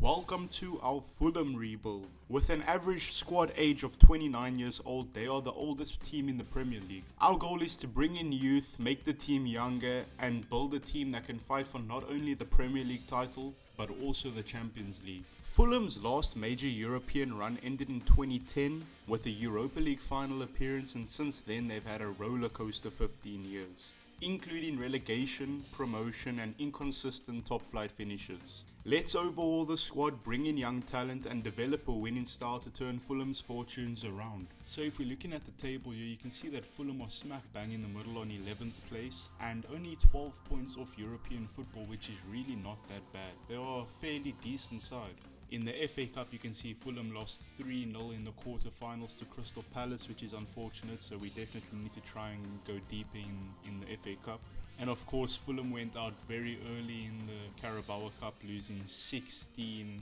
Welcome to our Fulham rebuild. With an average squad age of 29 years old, they are the oldest team in the Premier League. Our goal is to bring in youth, make the team younger, and build a team that can fight for not only the Premier League title, but also the Champions League. Fulham's last major European run ended in 2010 with a Europa League final appearance, and since then they've had a roller coaster 15 years, including relegation, promotion, and inconsistent top flight finishes. Let's overhaul the squad, bring in young talent, and develop a winning style to turn Fulham's fortunes around. So if we're looking at the table here, you can see that Fulham are smack bang in the middle on 11th place and only 12 points off European football, which is really not that bad. They are a fairly decent side. In the FA Cup, you can see Fulham lost 3-0 in the quarterfinals to Crystal Palace, which is unfortunate, so we definitely need to try and go deeper in the FA Cup. And of course, Fulham went out very early in the Carabao Cup, losing 16-15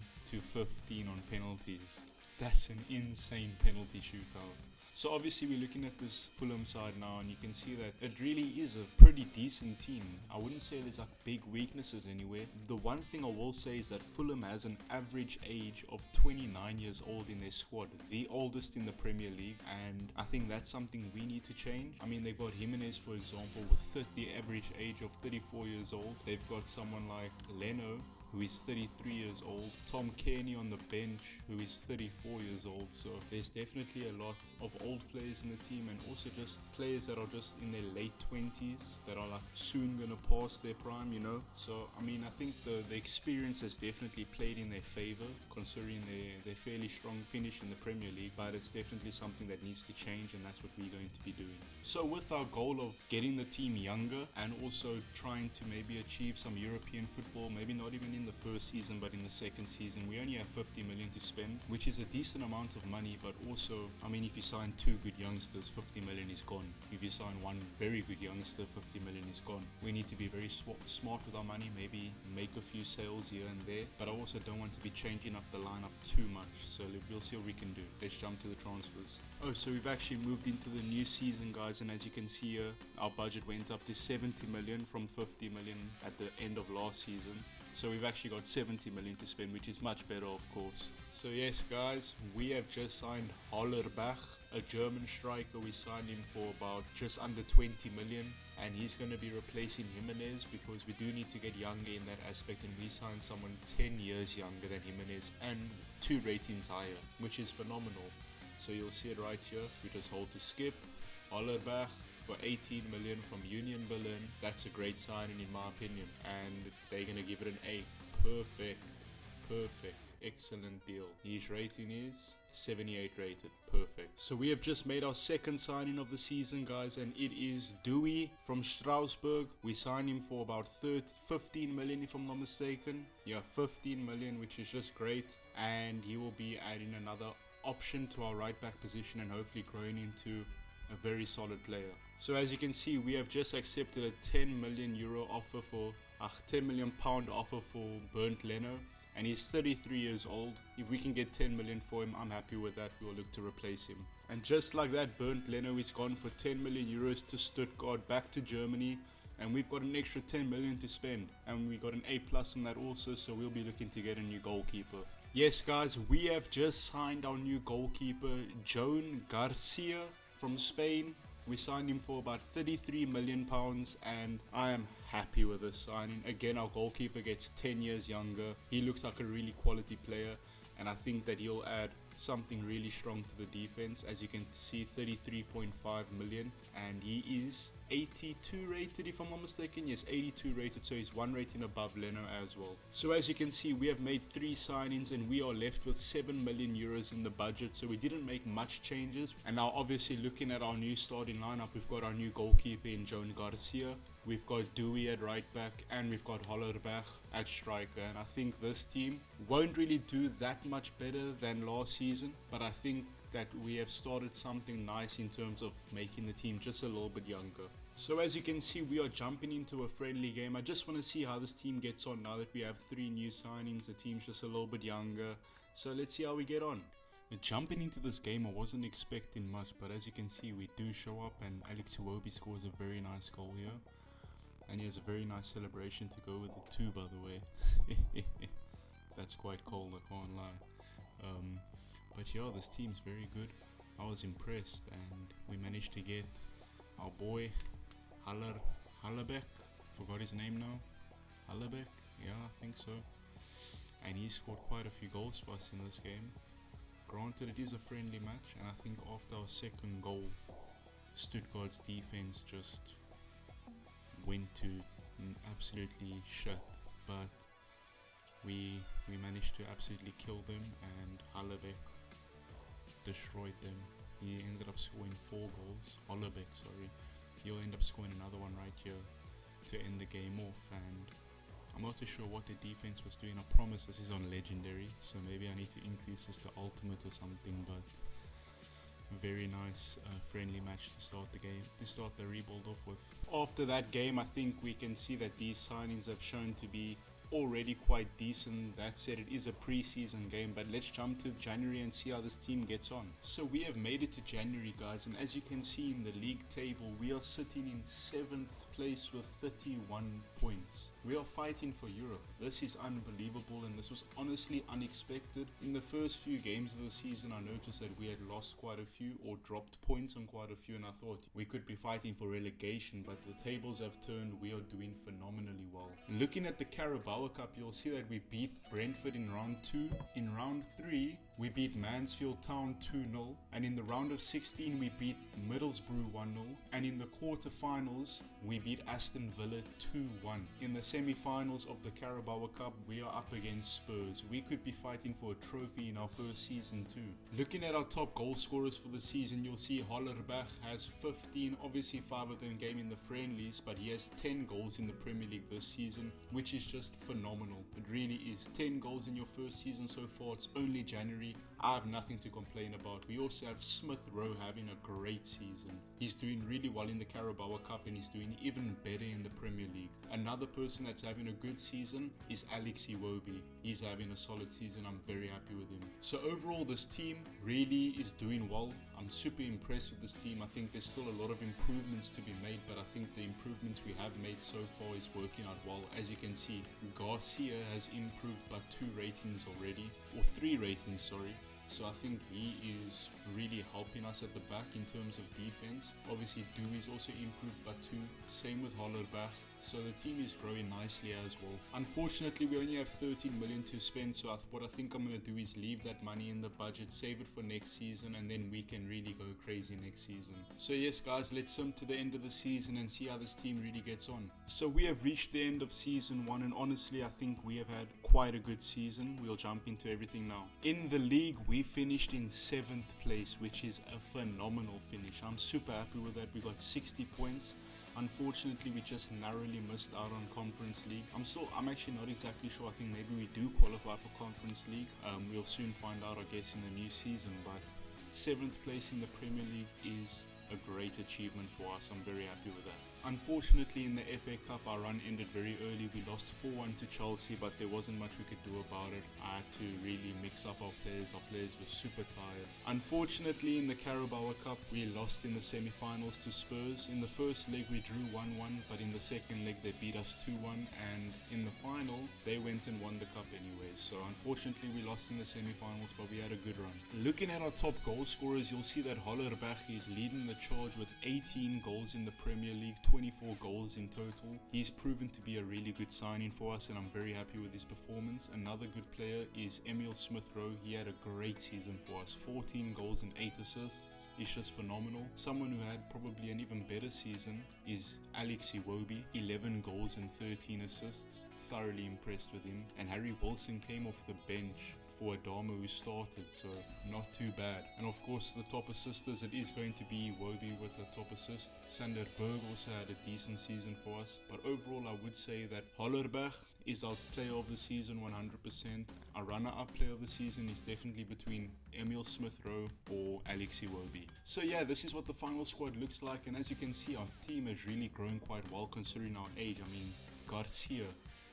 on penalties. That's an insane penalty shootout. So obviously we're looking at this Fulham side now, and you can see that it really is a pretty decent team. I wouldn't say there's like big weaknesses anywhere. The one thing I will say is that Fulham has an average age of 29 years old in their squad, the oldest in the Premier League, and I think that's something we need to change. I mean, they've got Jimenez, for example, with the average age of 34 years old. They've got someone like Leno, who is 33 years old, Tom Kearney on the bench, who is 34 years old. So there's definitely a lot of old players in the team, and also just players that are just in their late 20s that are like soon gonna pass their prime, you know. So I mean, I think the experience has definitely played in their favor, considering their fairly strong finish in the Premier League, but it's definitely something that needs to change, and that's what we're going to be doing. So with our goal of getting the team younger and also trying to maybe achieve some European football, maybe not even in the first season but in the second season, we only have 50 million to spend, which is a decent amount of money. But also, I mean, if you sign two good youngsters, 50 million is gone. If you sign one very good youngster, 50 million is gone. We need to be very smart with our money, maybe make a few sales here and there, but I also don't want to be changing up the lineup too much. So we'll see what we can do. Let's jump to the transfers. Oh, so we've actually moved into the new season, guys, and as you can see here, our budget went up to 70 million from 50 million at the end of last season. So we've actually got 70 million to spend, which is much better, of course. So yes, guys, we have just signed Hollerbach, a German striker. We signed him for about just under 20 million, and he's going to be replacing Jimenez because we do need to get younger in that aspect, and we signed someone 10 years younger than Jimenez and 2 ratings higher, which is phenomenal. So you'll see it right here. We just hold to skip. Hollerbach for 18 million from Union Berlin. That's a great signing in my opinion, and they're gonna give it an A. Perfect, excellent deal. His rating is 78 rated. Perfect. So we have just made our second signing of the season, guys, and it is Dewey from Strasbourg. We signed him for about 15 million if I'm not mistaken. Yeah, 15 million, which is just great, and he will be adding another option to our right back position and hopefully growing into a very solid player. So as you can see, we have just accepted a 10 million euro offer for 10 million pound offer for Bernd Leno, and he's 33 years old. If we can get 10 million for him, I'm happy with that. We'll look to replace him. And just like that, Bernd Leno is gone for 10 million euros to Stuttgart, back to Germany, and we've got an extra 10 million to spend, and we got an A+ on that also, so we'll be looking to get a new goalkeeper. Yes, guys, we have just signed our new goalkeeper, Joan Garcia from Spain. We signed him for about 33 million pounds, and I am happy with this signing. Again, our goalkeeper gets 10 years younger. He looks like a really quality player, and I think that he'll add something really strong to the defense. As you can see, 33.5 million, and he is 82 rated if I'm not mistaken. Yes, 82 rated, so he's 1 rating above Leno as well. So as you can see, we have made 3 signings and we are left with 7 million euros in the budget, so we didn't make much changes. And now obviously looking at our new starting lineup, we've got our new goalkeeper in Joan Garcia, we've got Dewey at right back, and we've got Hollerbach at striker. And I think this team won't really do that much better than last season, but I think that we have started something nice in terms of making the team just a little bit younger. So as you can see, we are jumping into a friendly game. I just want to see how this team gets on now that we have 3 new signings. The team's just a little bit younger, so let's see how we get on. Jumping into this game, I wasn't expecting much, but as you can see, we do show up, and Alex Iwobi scores a very nice goal here. And he has a very nice celebration to go with it too, by the way. That's quite cold, I can't lie. But yeah, this team's very good. I was impressed, and we managed to get our boy Haller Hallerbeck. Forgot his name now. Hallerbeck, yeah, I think so. And he scored quite a few goals for us in this game. Granted, it is a friendly match, and I think after our second goal, Stuttgart's defense just went to absolutely shut. But we managed to absolutely kill them, and Hallerbeck destroyed them. He ended up scoring 4 goals. Hollerbeck, sorry. He'll end up scoring another one right here to end the game off, and I'm not too sure what the defense was doing. I promise this is on legendary, so maybe I need to increase this to ultimate or something, but very nice friendly match to start the game, to start the rebuild off with. After that game, I think we can see that these signings have shown to be already quite decent. That said, it is a pre-season game, but let's jump to January and see how this team gets on. So we have made it to January, guys, and as you can see in the league table, we are sitting in 7th place with 31 points. We are fighting for Europe. This is unbelievable, and this was honestly unexpected. In the first few games of the season, I noticed that we had lost quite a few or dropped points on quite a few, and I thought we could be fighting for relegation, but the tables have turned. We are doing phenomenally well. Looking at the Carabao Cup, you'll see that we beat Brentford in round 2. In round 3, we beat Mansfield Town 2-0, and in the round of 16 we beat Middlesbrough 1-0, and in the quarterfinals we beat Aston Villa 2-1. In the semi-finals of the Carabao Cup, we are up against Spurs. We could be fighting for a trophy in our first season too. Looking at our top goal scorers for the season, you'll see Hollerbach has 15, obviously 5 of them came in the friendlies, but he has 10 goals in the Premier League this season, which is just phenomenal. It really is. 10 goals in your first season so far. It's only January. I have nothing to complain about. We also have Smith Rowe having a great season. He's doing really well in the Carabao Cup, and he's doing even better in the Premier League. Another person that's having a good season is Alex Iwobi. He's having a solid season. I'm very happy with him. So overall, this team really is doing well. I'm super impressed with this team. I think there's still a lot of improvements to be made, but I think the improvements we have made so far is working out well. As you can see, Garcia has improved by 2 ratings already, or 3 ratings, sorry. So I think he is really helping us at the back in terms of defense. Obviously, Dewey's also improved by 2. Same with Hollerbach. So the team is growing nicely as well. Unfortunately, we only have 13 million to spend, so what I think I'm going to do is leave that money in the budget, save it for next season, and then we can really go crazy next season. So yes, guys, let's jump to the end of the season and see how this team really gets on. So we have reached the end of season 1, and honestly, I think we have had quite a good season. We'll jump into everything now. In the league, we finished in 7th place, which is a phenomenal finish. I'm super happy with that. We got 60 points. Unfortunately, we just narrowly missed out on Conference League. I'm actually not exactly sure. I think maybe we do qualify for Conference League. We'll soon find out, I guess, in the new season. But 7th place in the Premier League is a great achievement for us. I'm very happy with that. Unfortunately, in the FA Cup, our run ended very early. We lost 4-1 to Chelsea, but there wasn't much we could do about it. I had to really mix up our players. Our players were super tired. Unfortunately, in the Carabao Cup, we lost in the semi-finals to Spurs. In the first leg, we drew 1-1, but in the second leg, they beat us 2-1, and in the final, they went and won the cup anyway. So unfortunately, we lost in the semi-finals, but we had a good run. Looking at our top goal scorers, you'll see that Hollerbach is leading the charge with 18 goals in the Premier League, 24 goals in total. He's proven to be a really good signing for us, and I'm very happy with his performance. Another good player is Emil Smith Rowe. He had a great season for us. 14 goals and 8 assists. It's just phenomenal. Someone who had probably an even better season is Alex Iwobi. 11 goals and 13 assists. Thoroughly impressed with him. And Harry Wilson came off the bench for Adama, who started, so not too bad. And of course, the top assisters, it is going to be Iwobi with a top assist. Sander Berg also had a decent season for us, but overall I would say that Hollerbach is our player of the season 100%. Our runner-up player of the season is definitely between Emil Smith Rowe or Alex Iwobi. So yeah, this is what the final squad looks like, and as you can see, our team has really grown quite well considering our age. I mean, Garcia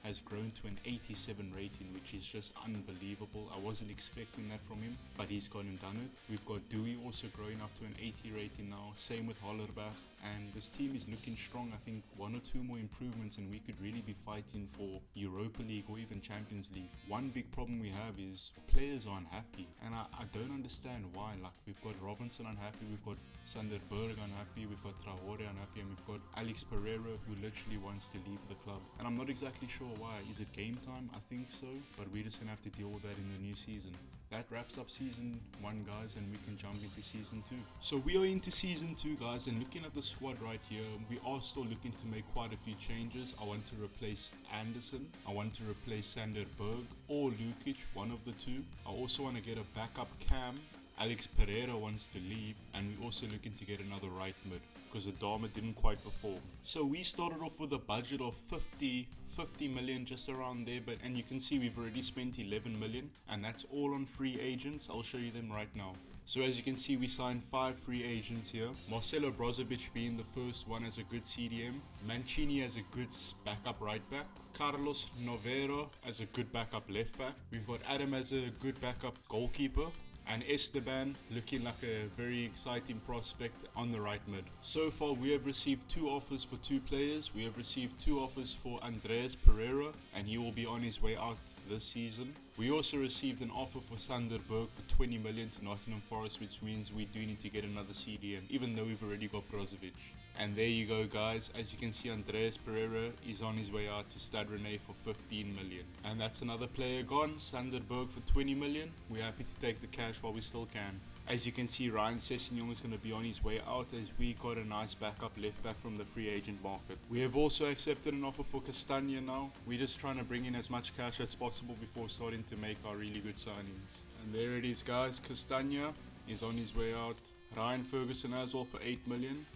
has grown to an 87 rating, which is just unbelievable. I wasn't expecting that from him, but he's gone and done it. We've got Dewey also growing up to an 80 rating now, same with Hollerbach, and this team is looking strong. I think 1 or 2 more improvements and we could really be fighting for Europa League or even Champions League. One big problem we have is players are unhappy, and I don't understand why. Like, we've got Robinson unhappy, we've got Sander Berg unhappy, we've got Traore unhappy, and we've got Alex Pereira who literally wants to leave the club. And I'm not exactly sure why. Is it game time? I think so, but we're just gonna have to deal with that in the new season. That wraps up season 1, guys, and we can jump into season 2. So we are into season 2, guys, and looking at the squad right here, we are still looking to make quite a few changes. I want to replace Anderson, I want to replace Sander Berg or Lukic, one of the two. I also want to get a backup cam. Alex Pereira wants to leave, and we're also looking to get another right mid because Adama didn't quite perform. So we started off with a budget of 50 million, just around there, and you can see we've already spent 11 million, and that's all on free agents. I'll show you them right now. So as you can see, we signed 5 free agents here. Marcelo Brozovic being the first one as a good CDM. Mancini as a good backup right back. Carlos Novero as a good backup left back. We've got Adam as a good backup goalkeeper. And Esteban looking like a very exciting prospect on the right mid. So far we have received 2 offers for 2 players. We have received 2 offers for Andreas Pereira, and he will be on his way out this season. We also received an offer for Sander Berg for 20 million to Nottingham Forest, which means we do need to get another CDM, even though we've already got Brozovic. And there you go, guys. As you can see, Andreas Pereira is on his way out to Stade Rennais for 15 million. And that's another player gone, Sander Berg for 20 million. We're happy to take the cash while we still can. As you can see, Ryan Sessegnon is going to be on his way out as we got a nice backup left back from the free agent market. We have also accepted an offer for Castagna now. We're just trying to bring in as much cash as possible before starting to make our really good signings. And there it is, guys. Castagna is on his way out. Ryan Ferguson as well for 8 million.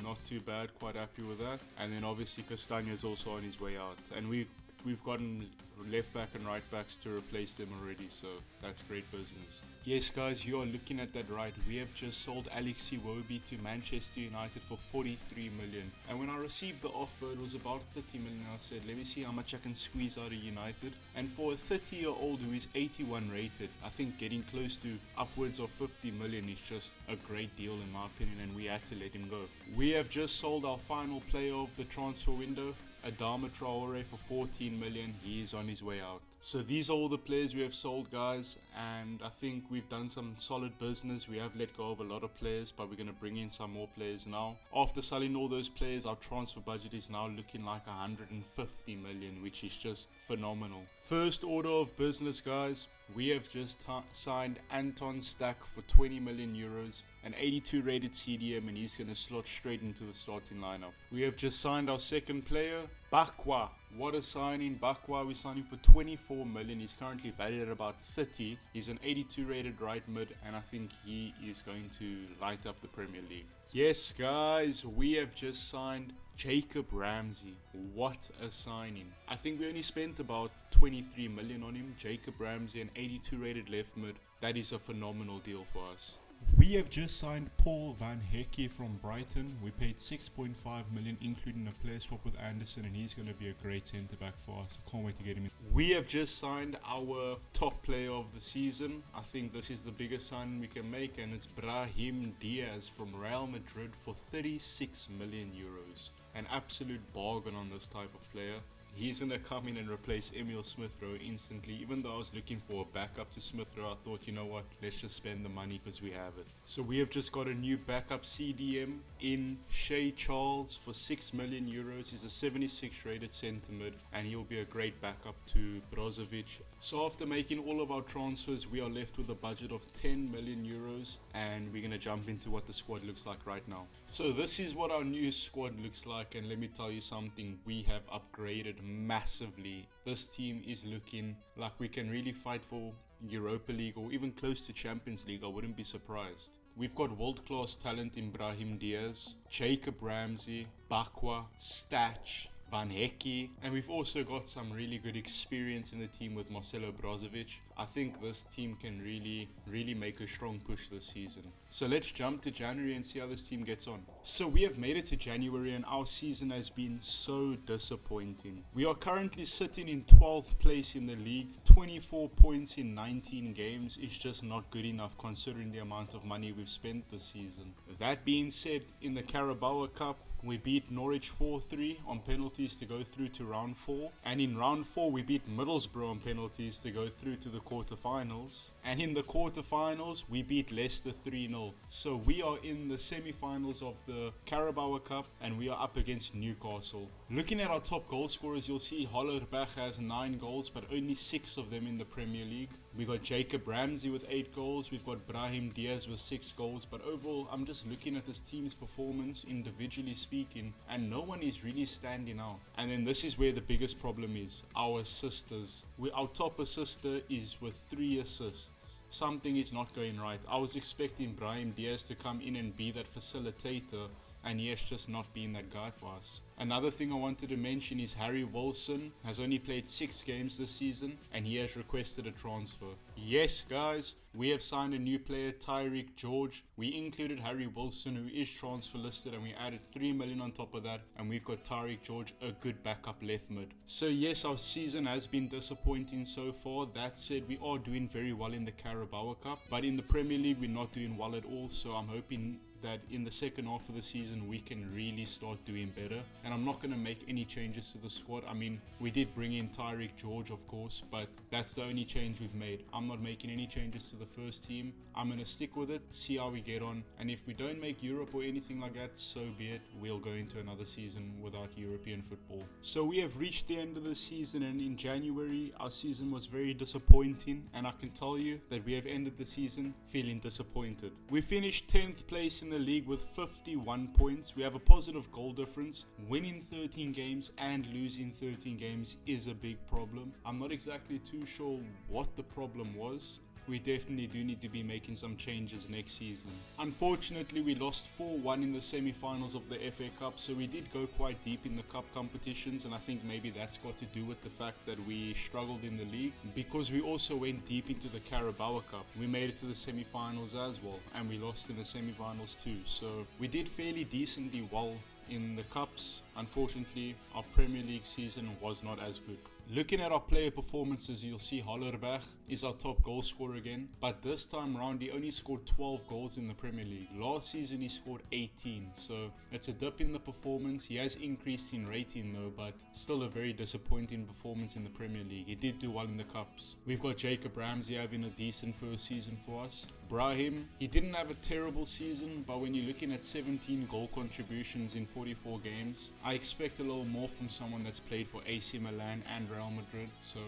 Not too bad, quite happy with that. And then obviously Castagna is also on his way out. And we've gotten left back and right backs to replace them already, so that's great business. Yes, guys, you are looking at that right. We have just sold Alex Iwobi to Manchester United for 43 million. And when I received the offer, it was about 30 million. I said, let me see how much I can squeeze out of United. And for a 30-year-old who is 81 rated, I think getting close to upwards of 50 million is just a great deal in my opinion, and we had to let him go. We have just sold our final player of the transfer window, Adama Traore, for 14 million. He is on his way out. So these are all the players we have sold, guys, and I think we've done some solid business. We have let go of a lot of players, but we're going to bring in some more players now. After selling all those players, our transfer budget is now looking like 150 million, which is just phenomenal. First order of business, guys, we have just signed Anton Stack for 20 million euros, an 82 rated CDM, and he's going to slot straight into the starting lineup. We have just signed our second player, Bakwa. What a signing. Bakwa, we signed him for 24 million. He's currently valued at about 30. He's an 82 rated right mid, and I think he is going to light up the Premier League. Yes, guys, we have just signed Jacob Ramsey. What a signing. I think we only spent about 23 million on him. Jacob Ramsey, an 82 rated left mid. That is a phenomenal deal for us. We have just signed Paul Van Hecke from Brighton. We paid 6.5 million, including a player swap with Anderson, and he's going to be a great centre back for us. I can't wait to get him in. We have just signed our top player of the season. I think this is the biggest signing we can make, and it's Brahim Diaz from Real Madrid for 36 million euros. An absolute bargain on this type of player. He's going to come in and replace Emil Smith-Rowe instantly. Even though I was looking for a backup to Smith-Rowe, I thought, you know what, let's just spend the money because we have it. So we have just got a new backup CDM in Shea Charles for 6 million euros. He's a 76 rated centre mid, and he'll be a great backup to Brozovic. So after making all of our transfers, we are left with a budget of 10 million euros, and we're going to jump into what the squad looks like right now. So this is what our new squad looks like, and let me tell you something, we have upgraded massively. This team is looking like we can really fight for Europa League or even close to Champions League. I wouldn't be surprised. We've got world-class talent in Brahim Diaz, Jacob Ramsey, Bakwa, Stach, Van Hecke, and we've also got some really good experience in the team with Marcelo Brozovic. I think this team can really make a strong push this season. So let's jump to January and see how this team gets on. So we have made it to January and our season has been so disappointing. We are currently sitting in 12th place in the league. 24 points in 19 games is just not good enough considering the amount of money we've spent this season. That being said, in the Carabao Cup, we beat Norwich 4-3 on penalties to go through to round 4. And in round 4, we beat Middlesbrough on penalties to go through to the quarterfinals. And in the quarterfinals, we beat Leicester 3-0. So we are in the semi-finals of the Carabao Cup and we are up against Newcastle. Looking at our top goal scorers, you'll see Hollerbach has 9 goals, but only 6 of them in the Premier League. We got Jacob Ramsey with 8 goals. We've got Brahim Diaz with 6 goals. But overall, I'm just looking at this team's performance, individually speaking, and no one is really standing out. And then this is where the biggest problem is, our assisters. Our top assister is with 3 assists. Something is not going right. I was expecting Brahim Diaz to come in and be that facilitator, and he has just not been that guy for us. Another thing I wanted to mention is Harry Wilson has only played 6 games this season and he has requested a transfer. Yes guys, we have signed a new player, Tyreek George. We included Harry Wilson, who is transfer listed, and we added 3 million on top of that, and we've got Tyreek George, a good backup left mid. So yes, our season has been disappointing so far. That said, we are doing very well in the Carabao Cup, but in the Premier League we're not doing well at all. So I'm hoping that in the second half of the season we can really start doing better. And I'm not going to make any changes to the squad. I mean, we did bring in Tyreek George, of course, but that's the only change we've made. I'm not making any changes to the first team. I'm going to stick with it, see how we get on, and if we don't make Europe or anything like that, so be it. We'll go into another season without European football. So we have reached the end of the season, and in January our season was very disappointing, and I can tell you that we have ended the season feeling disappointed. We finished 10th place in the league with 51 points. We have a positive goal difference. Winning 13 games and losing 13 games is a big problem. I'm not exactly too sure what the problem was. We definitely do need to be making some changes next season. Unfortunately, we lost 4-1 in the semi-finals of the FA Cup, so we did go quite deep in the cup competitions, and I think maybe that's got to do with the fact that we struggled in the league, because we also went deep into the Carabao Cup. We made it to the semi-finals as well, and we lost in the semi-finals too, so we did fairly decently well in the cups. Unfortunately, our Premier League season was not as good. Looking at our player performances, you'll see Hollerbach is our top goal scorer again, but this time round he only scored 12 goals in the Premier League. Last season he scored 18, so it's a dip in the performance. He has increased in rating though, but still a very disappointing performance in the Premier League. He did do well in the cups. We've got Jacob Ramsey having a decent first season for us. Brahim, he didn't have a terrible season, but when you're looking at 17 goal contributions in 44 games, I expect a little more from someone that's played for AC Milan and Real Madrid. So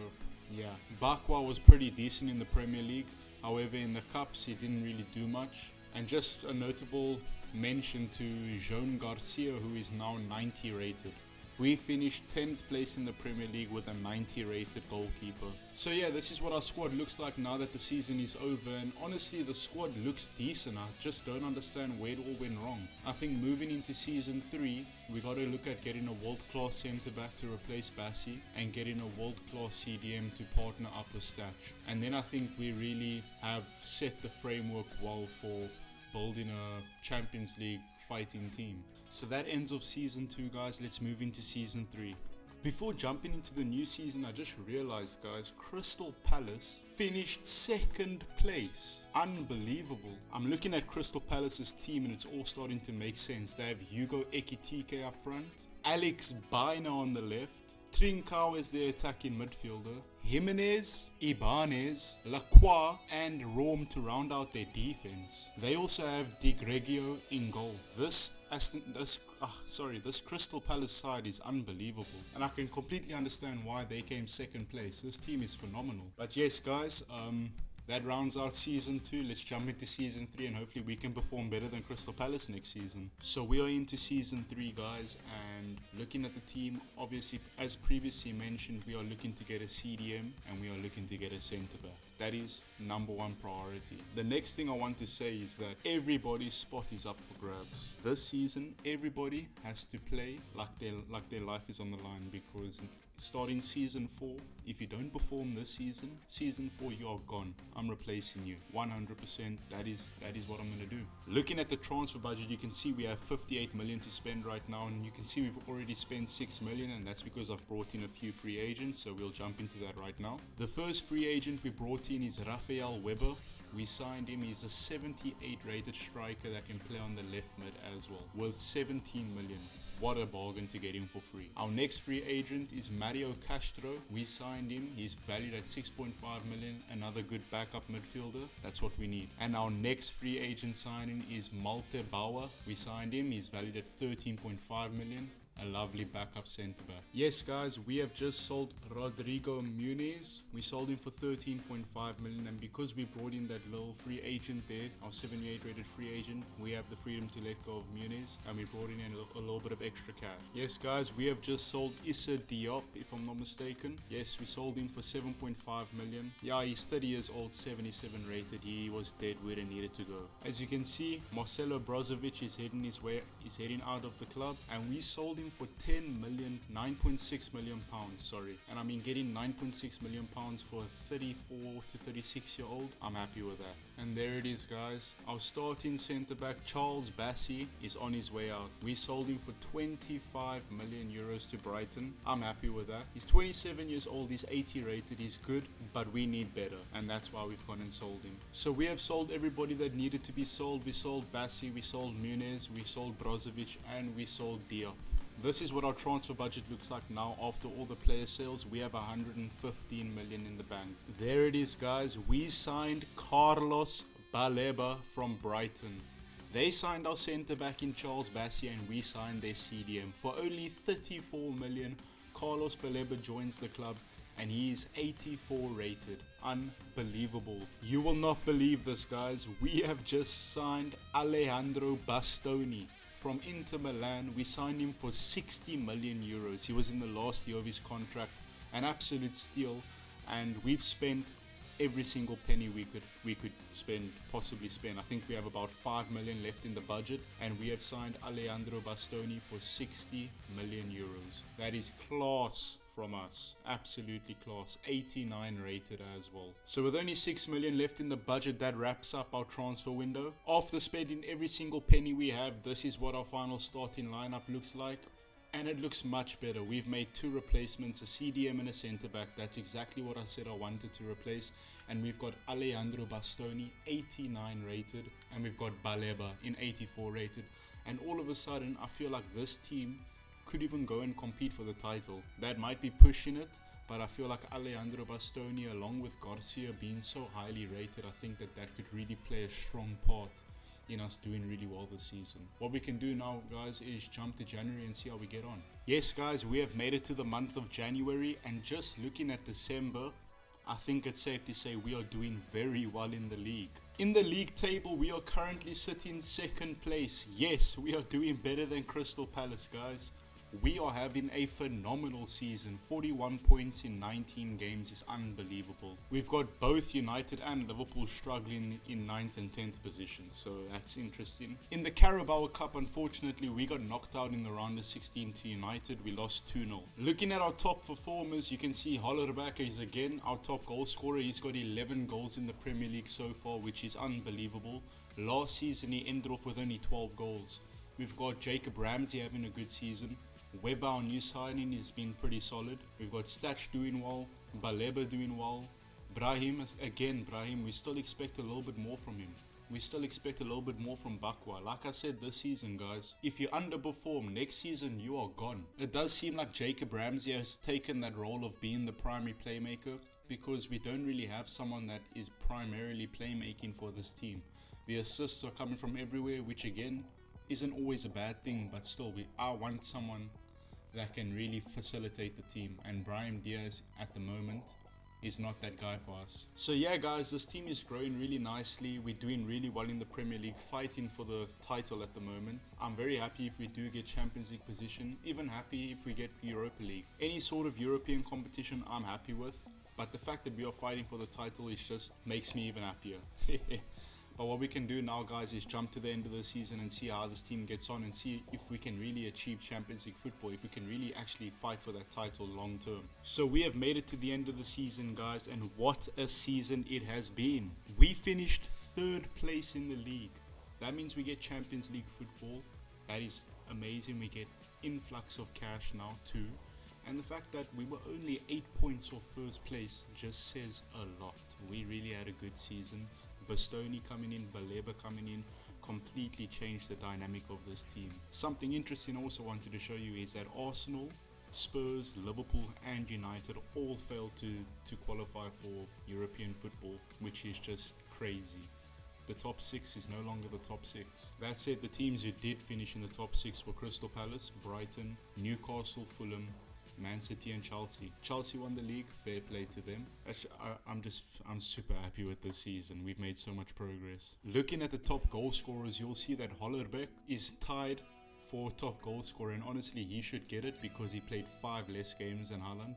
yeah, Bakwa was pretty decent in the Premier League. However, in the cups he didn't really do much. And just a notable mention to Joan Garcia, who is now 90 rated. We finished 10th place in the Premier League with a 90 rated goalkeeper. So yeah, this is what our squad looks like now that the season is over, and honestly the squad looks decent. I just don't understand where it all went wrong. I think moving into season 3, we got to look at getting a world-class centre-back to replace Bassi and getting a world-class CDM to partner up with Statch. And then I think we really have set the framework well for building a Champions League fighting team. So that ends off season 2, guys. Let's move into season 3. Before jumping into the new season, I just realized, guys, Crystal Palace finished 2nd place. Unbelievable. I'm looking at Crystal Palace's team and it's all starting to make sense. They have Hugo Ekitike up front, Alex Baina on the left, Trincao is their attacking midfielder, Jimenez, Ibanez, Lacroix and Rom to round out their defense. They also have Di Greggio in goal. This Crystal Palace side is unbelievable, and I can completely understand why they came 2nd place. This team is phenomenal. But yes, guys, that rounds out season 2. Let's jump into season 3 and hopefully we can perform better than Crystal Palace next season. So we are into season 3, guys, and looking at the team, obviously as previously mentioned, we are looking to get a CDM and we are looking to get a centre back. That is number one priority. The next thing I want to say is that everybody's spot is up for grabs. This season, everybody has to play like their life is on the line, because starting season 4, if you don't perform this season 4, you are gone. I'm replacing you 100%. That is what I'm going to do. Looking at the transfer budget, you can see we have 58 million to spend right now, and you can see we've already spent 6 million, and that's because I've brought in a few free agents, so we'll jump into that right now. The first free agent we brought in is Rafael Weber. We signed him. He's a 78 rated striker that can play on the left mid as well, worth 17 million. What a bargain to get him for free. Our next free agent is Mario Castro. We signed him. He's valued at 6.5 million. Another good backup midfielder. That's what we need. And our next free agent signing is Malte Bauer. We signed him. He's valued at 13.5 million. A lovely backup centre back. Yes, guys, we have just sold Rodrigo Muniz. We sold him for 13.5 million, and because we brought in that little free agent there, our 78 rated free agent, we have the freedom to let go of Muniz, and we brought in a little bit of extra cash. Yes, guys, we have just sold Issa Diop, if I'm not mistaken. Yes, we sold him for 7.5 million. Yeah, he's 30 years old, 77 rated. He was dead where he needed to go. As you can see, Marcelo Brozovic is heading out of the club, and we sold him for 9.6 million pounds, sorry. And I mean, getting 9.6 million pounds for a 34 to 36 year old, I'm happy with that. And there it is, guys. Our starting centre back Charles Bassey is on his way out. We sold him for 25 million euros to Brighton. I'm happy with that. He's 27 years old, he's 80 rated, he's good, but we need better, and that's why we've gone and sold him. So we have sold everybody that needed to be sold. We sold Bassey, we sold Muniz, we sold Brozovic, and we sold Diop. This is what our transfer budget looks like now after all the player sales. We have 115 million in the bank. There it is, guys. We signed Carlos Baleba from Brighton. They signed our centre back in Charles Bassey, and we signed their CDM. For only 34 million, Carlos Baleba joins the club, and he is 84 rated. Unbelievable. You will not believe this, guys. We have just signed Alejandro Bastoni from Inter Milan. We signed him for 60 million euros. He was in the last year of his contract, an absolute steal, and we've spent every single penny we could possibly spend. I think we have about 5 million left in the budget, and we have signed Alejandro Bastoni for 60 million euros. That is class from us. Absolutely class. 89 rated as well. So with only 6 million left in the budget, that wraps up our transfer window. After spending every single penny we have, this is what our final starting lineup looks like. And it looks much better. We've made 2 replacements, a CDM and a centre back. That's exactly what I said I wanted to replace. And we've got Alejandro Bastoni, 89 rated. And we've got Baleba in 84 rated. And all of a sudden, I feel like this team could even go and compete for the title. That might be pushing it, but I feel like Alejandro Bastoni along with Garcia being so highly rated, I think that could really play a strong part in us doing really well this season. What we can do now, guys, is jump to January and see how we get on. Yes, guys, we have made it to the month of January, and just looking at December, I think it's safe to say we are doing very well in the league. In the league table, we are currently sitting second place. Yes, we are doing better than Crystal Palace, guys. We are having a phenomenal season. 41 points in 19 games is unbelievable. We've got both United and Liverpool struggling in 9th and 10th positions, so that's interesting. In the Carabao Cup, unfortunately, we got knocked out in the round of 16 to United. We lost 2-0. Looking at our top performers, you can see Hollerbacker is again our top goal scorer. He's got 11 goals in the Premier League so far, which is unbelievable. Last season, he ended off with only 12 goals. We've got Jacob Ramsey having a good season. Weber, our new signing, has been pretty solid. We've got Stach doing well, Baleba doing well. Brahim, we still expect a little bit more from him. We still expect a little bit more from Bakwa. Like I said this season, guys, if you underperform, next season you are gone. It does seem like Jacob Ramsey has taken that role of being the primary playmaker, because we don't really have someone that is primarily playmaking for this team. The assists are coming from everywhere, which again isn't always a bad thing, but still I want someone that can really facilitate the team, and Brahim Diaz at the moment is not that guy for us. So yeah, guys, this team is growing really nicely. We're doing really well in the Premier League, fighting for the title at the moment. I'm very happy if we do get Champions League position, even happy if we get Europa League. Any sort of European competition I'm happy with. But the fact that we are fighting for the title is just makes me even happier. But what we can do now, guys, is jump to the end of the season and see how this team gets on and see if we can really achieve Champions League football, if we can really actually fight for that title long term. So we have made it to the end of the season, guys, and what a season it has been. We finished 3rd place in the league. That means we get Champions League football. That is amazing. We get influx of cash now too. And the fact that we were only 8 points off 1st place just says a lot. We really had a good season. Bastoni coming in, Baleba coming in, completely changed the dynamic of this team. Something interesting I also wanted to show you is that Arsenal, Spurs, Liverpool and United all failed to qualify for European football, which is just crazy. The top 6 is no longer the top 6. That said, the teams who did finish in the top 6 were Crystal Palace, Brighton, Newcastle, Fulham, Man City and Chelsea. Chelsea won the league, fair play to them. I'm super happy with this season. We've made so much progress. Looking at the top goal scorers, you'll see that Hollerbeck is tied for top goal scorer, and honestly he should get it because he played 5 less games than Haaland.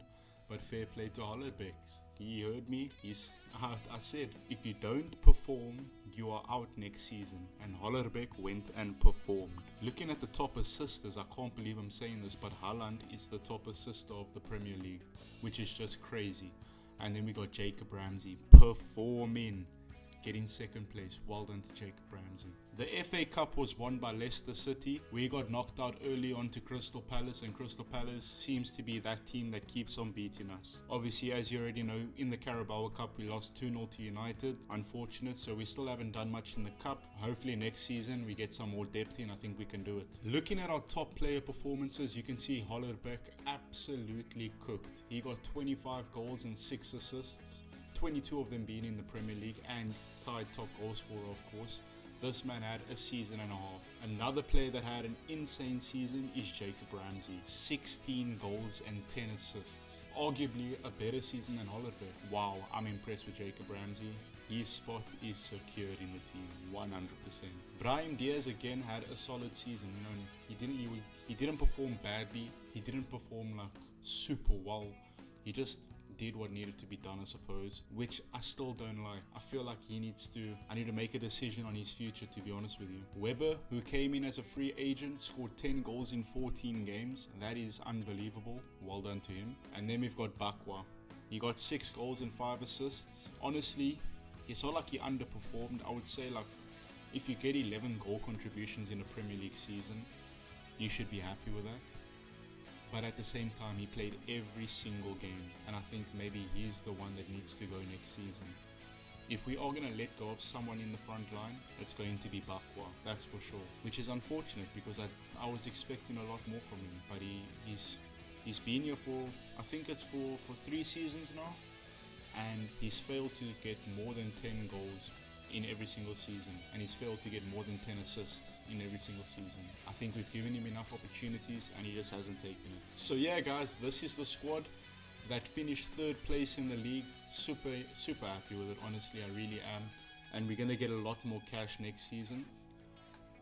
But fair play to Hollerbeck. He heard me. I said, if you don't perform, you are out next season. And Hollerbeck went and performed. Looking at the top assisters, I can't believe I'm saying this, but Haaland is the top assister of the Premier League, which is just crazy. And then we got Jacob Ramsey performing, getting 2nd place. Well done to Jacob Ramsey. The FA Cup was won by Leicester City. We got knocked out early on to Crystal Palace, and Crystal Palace seems to be that team that keeps on beating us. Obviously, as you already know, in the Carabao Cup we lost 2-0 to United. Unfortunate, so we still haven't done much in the Cup. Hopefully next season we get some more depth in. I think we can do it. Looking at our top player performances, you can see Hollerbeck absolutely cooked. He got 25 goals and 6 assists, 22 of them being in the Premier League, and tied top goal scorer, of course. This man had a season and a half. Another player that had an insane season is Jacob Ramsey. 16 goals and 10 assists. Arguably a better season than Hollerbeck. Wow, I'm impressed with Jacob Ramsey. His spot is secured in the team, 100%. Brahim Diaz again had a solid season. He didn't perform badly. He didn't perform like super well. He just did what needed to be done, I suppose, which I still don't like. I feel like I need to make a decision on his future, to be honest with you. Weber, who came in as a free agent, scored 10 goals in 14 games. That is unbelievable. Well done to him. And then we've got Bakwa. He got 6 goals and 5 assists. Honestly, it's not like he underperformed. I would say, like, if you get 11 goal contributions in a Premier League season, you should be happy with that. But at the same time, he played every single game, and I think maybe he's the one that needs to go next season. If we are going to let go of someone in the front line, it's going to be Bakwa, that's for sure. Which is unfortunate because I was expecting a lot more from him, but he's been here for, I think it's for 3 seasons now, and he's failed to get more than 10 goals in every single season, and he's failed to get more than 10 assists in every single season. I think we've given him enough opportunities and he just hasn't taken it. So yeah, guys, this is the squad that finished 3rd place in the league. Super happy with it, honestly, I really am. And we're gonna get a lot more cash next season.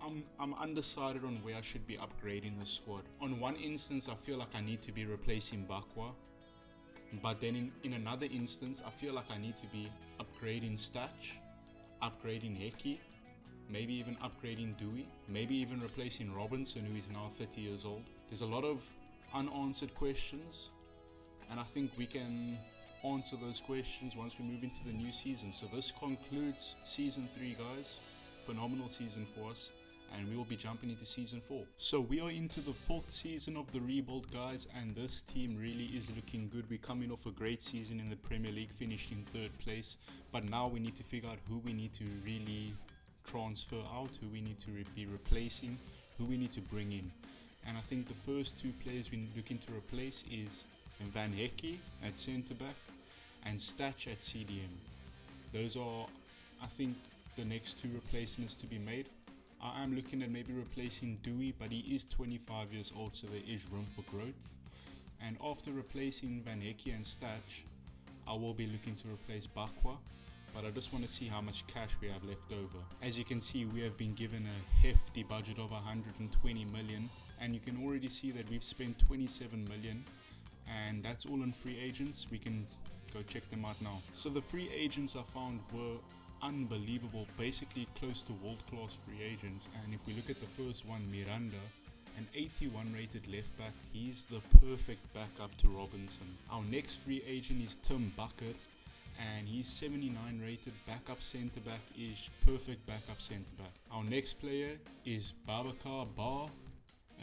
I'm undecided on where I should be upgrading the squad. On one instance, I feel like I need to be replacing Bakwa, but then in another instance, I feel like I need to be upgrading Statch, upgrading Heki, maybe even upgrading Dewey, maybe even replacing Robinson, who is now 30 years old. There's a lot of unanswered questions, and I think we can answer those questions once we move into the new season. So this concludes season 3, guys. Phenomenal season for us, and we will be jumping into season 4. So we are into the 4th season of the rebuild, guys, and this team really is looking good. We're coming off a great season in the Premier League, finished in 3rd place, but now we need to figure out who we need to really transfer out, who we need to be replacing, who we need to bring in. And I think the first 2 players we're looking to replace is Van Hecke at centre back and Statch at CDM. Those are, I think, the next 2 replacements to be made. I am looking at maybe replacing Dewey, but he is 25 years old, so there is room for growth. And after replacing Van Hecke and Statch, I will be looking to replace Bakwa, but I just want to see how much cash we have left over. As you can see, we have been given a hefty budget of 120 million, and you can already see that we've spent 27 million, and that's all on free agents. We can Go check them out now. So the free agents I found were unbelievable, basically close to world-class free agents. And if we look at the first one, Miranda, an 81 rated left back, he's the perfect backup to Robinson. Our next free agent is Tim Bucket, and he's 79 rated backup centre back, is perfect backup centre back. Our next player is Babacar Ba,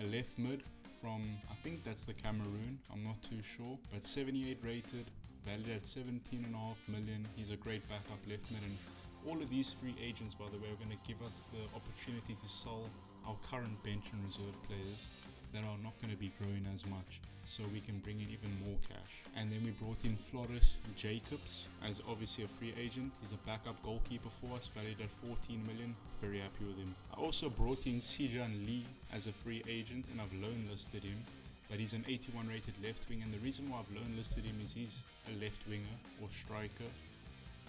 a left mid from, I think that's the Cameroon, I'm not too sure, but 78 rated, valued at 17.5 million. He's a great backup left mid, and all of these free agents, by the way, are going to give us the opportunity to sell our current bench and reserve players that are not going to be growing as much, so we can bring in even more cash. And then we brought in Floris Jacobs as obviously a free agent. He's a backup goalkeeper for us, valued at 14 million. Very happy with him. I also brought in Sijan Lee as a free agent, and I've loan listed him, but he's an 81 rated left wing, and the reason why I've loan listed him is he's a left winger or striker,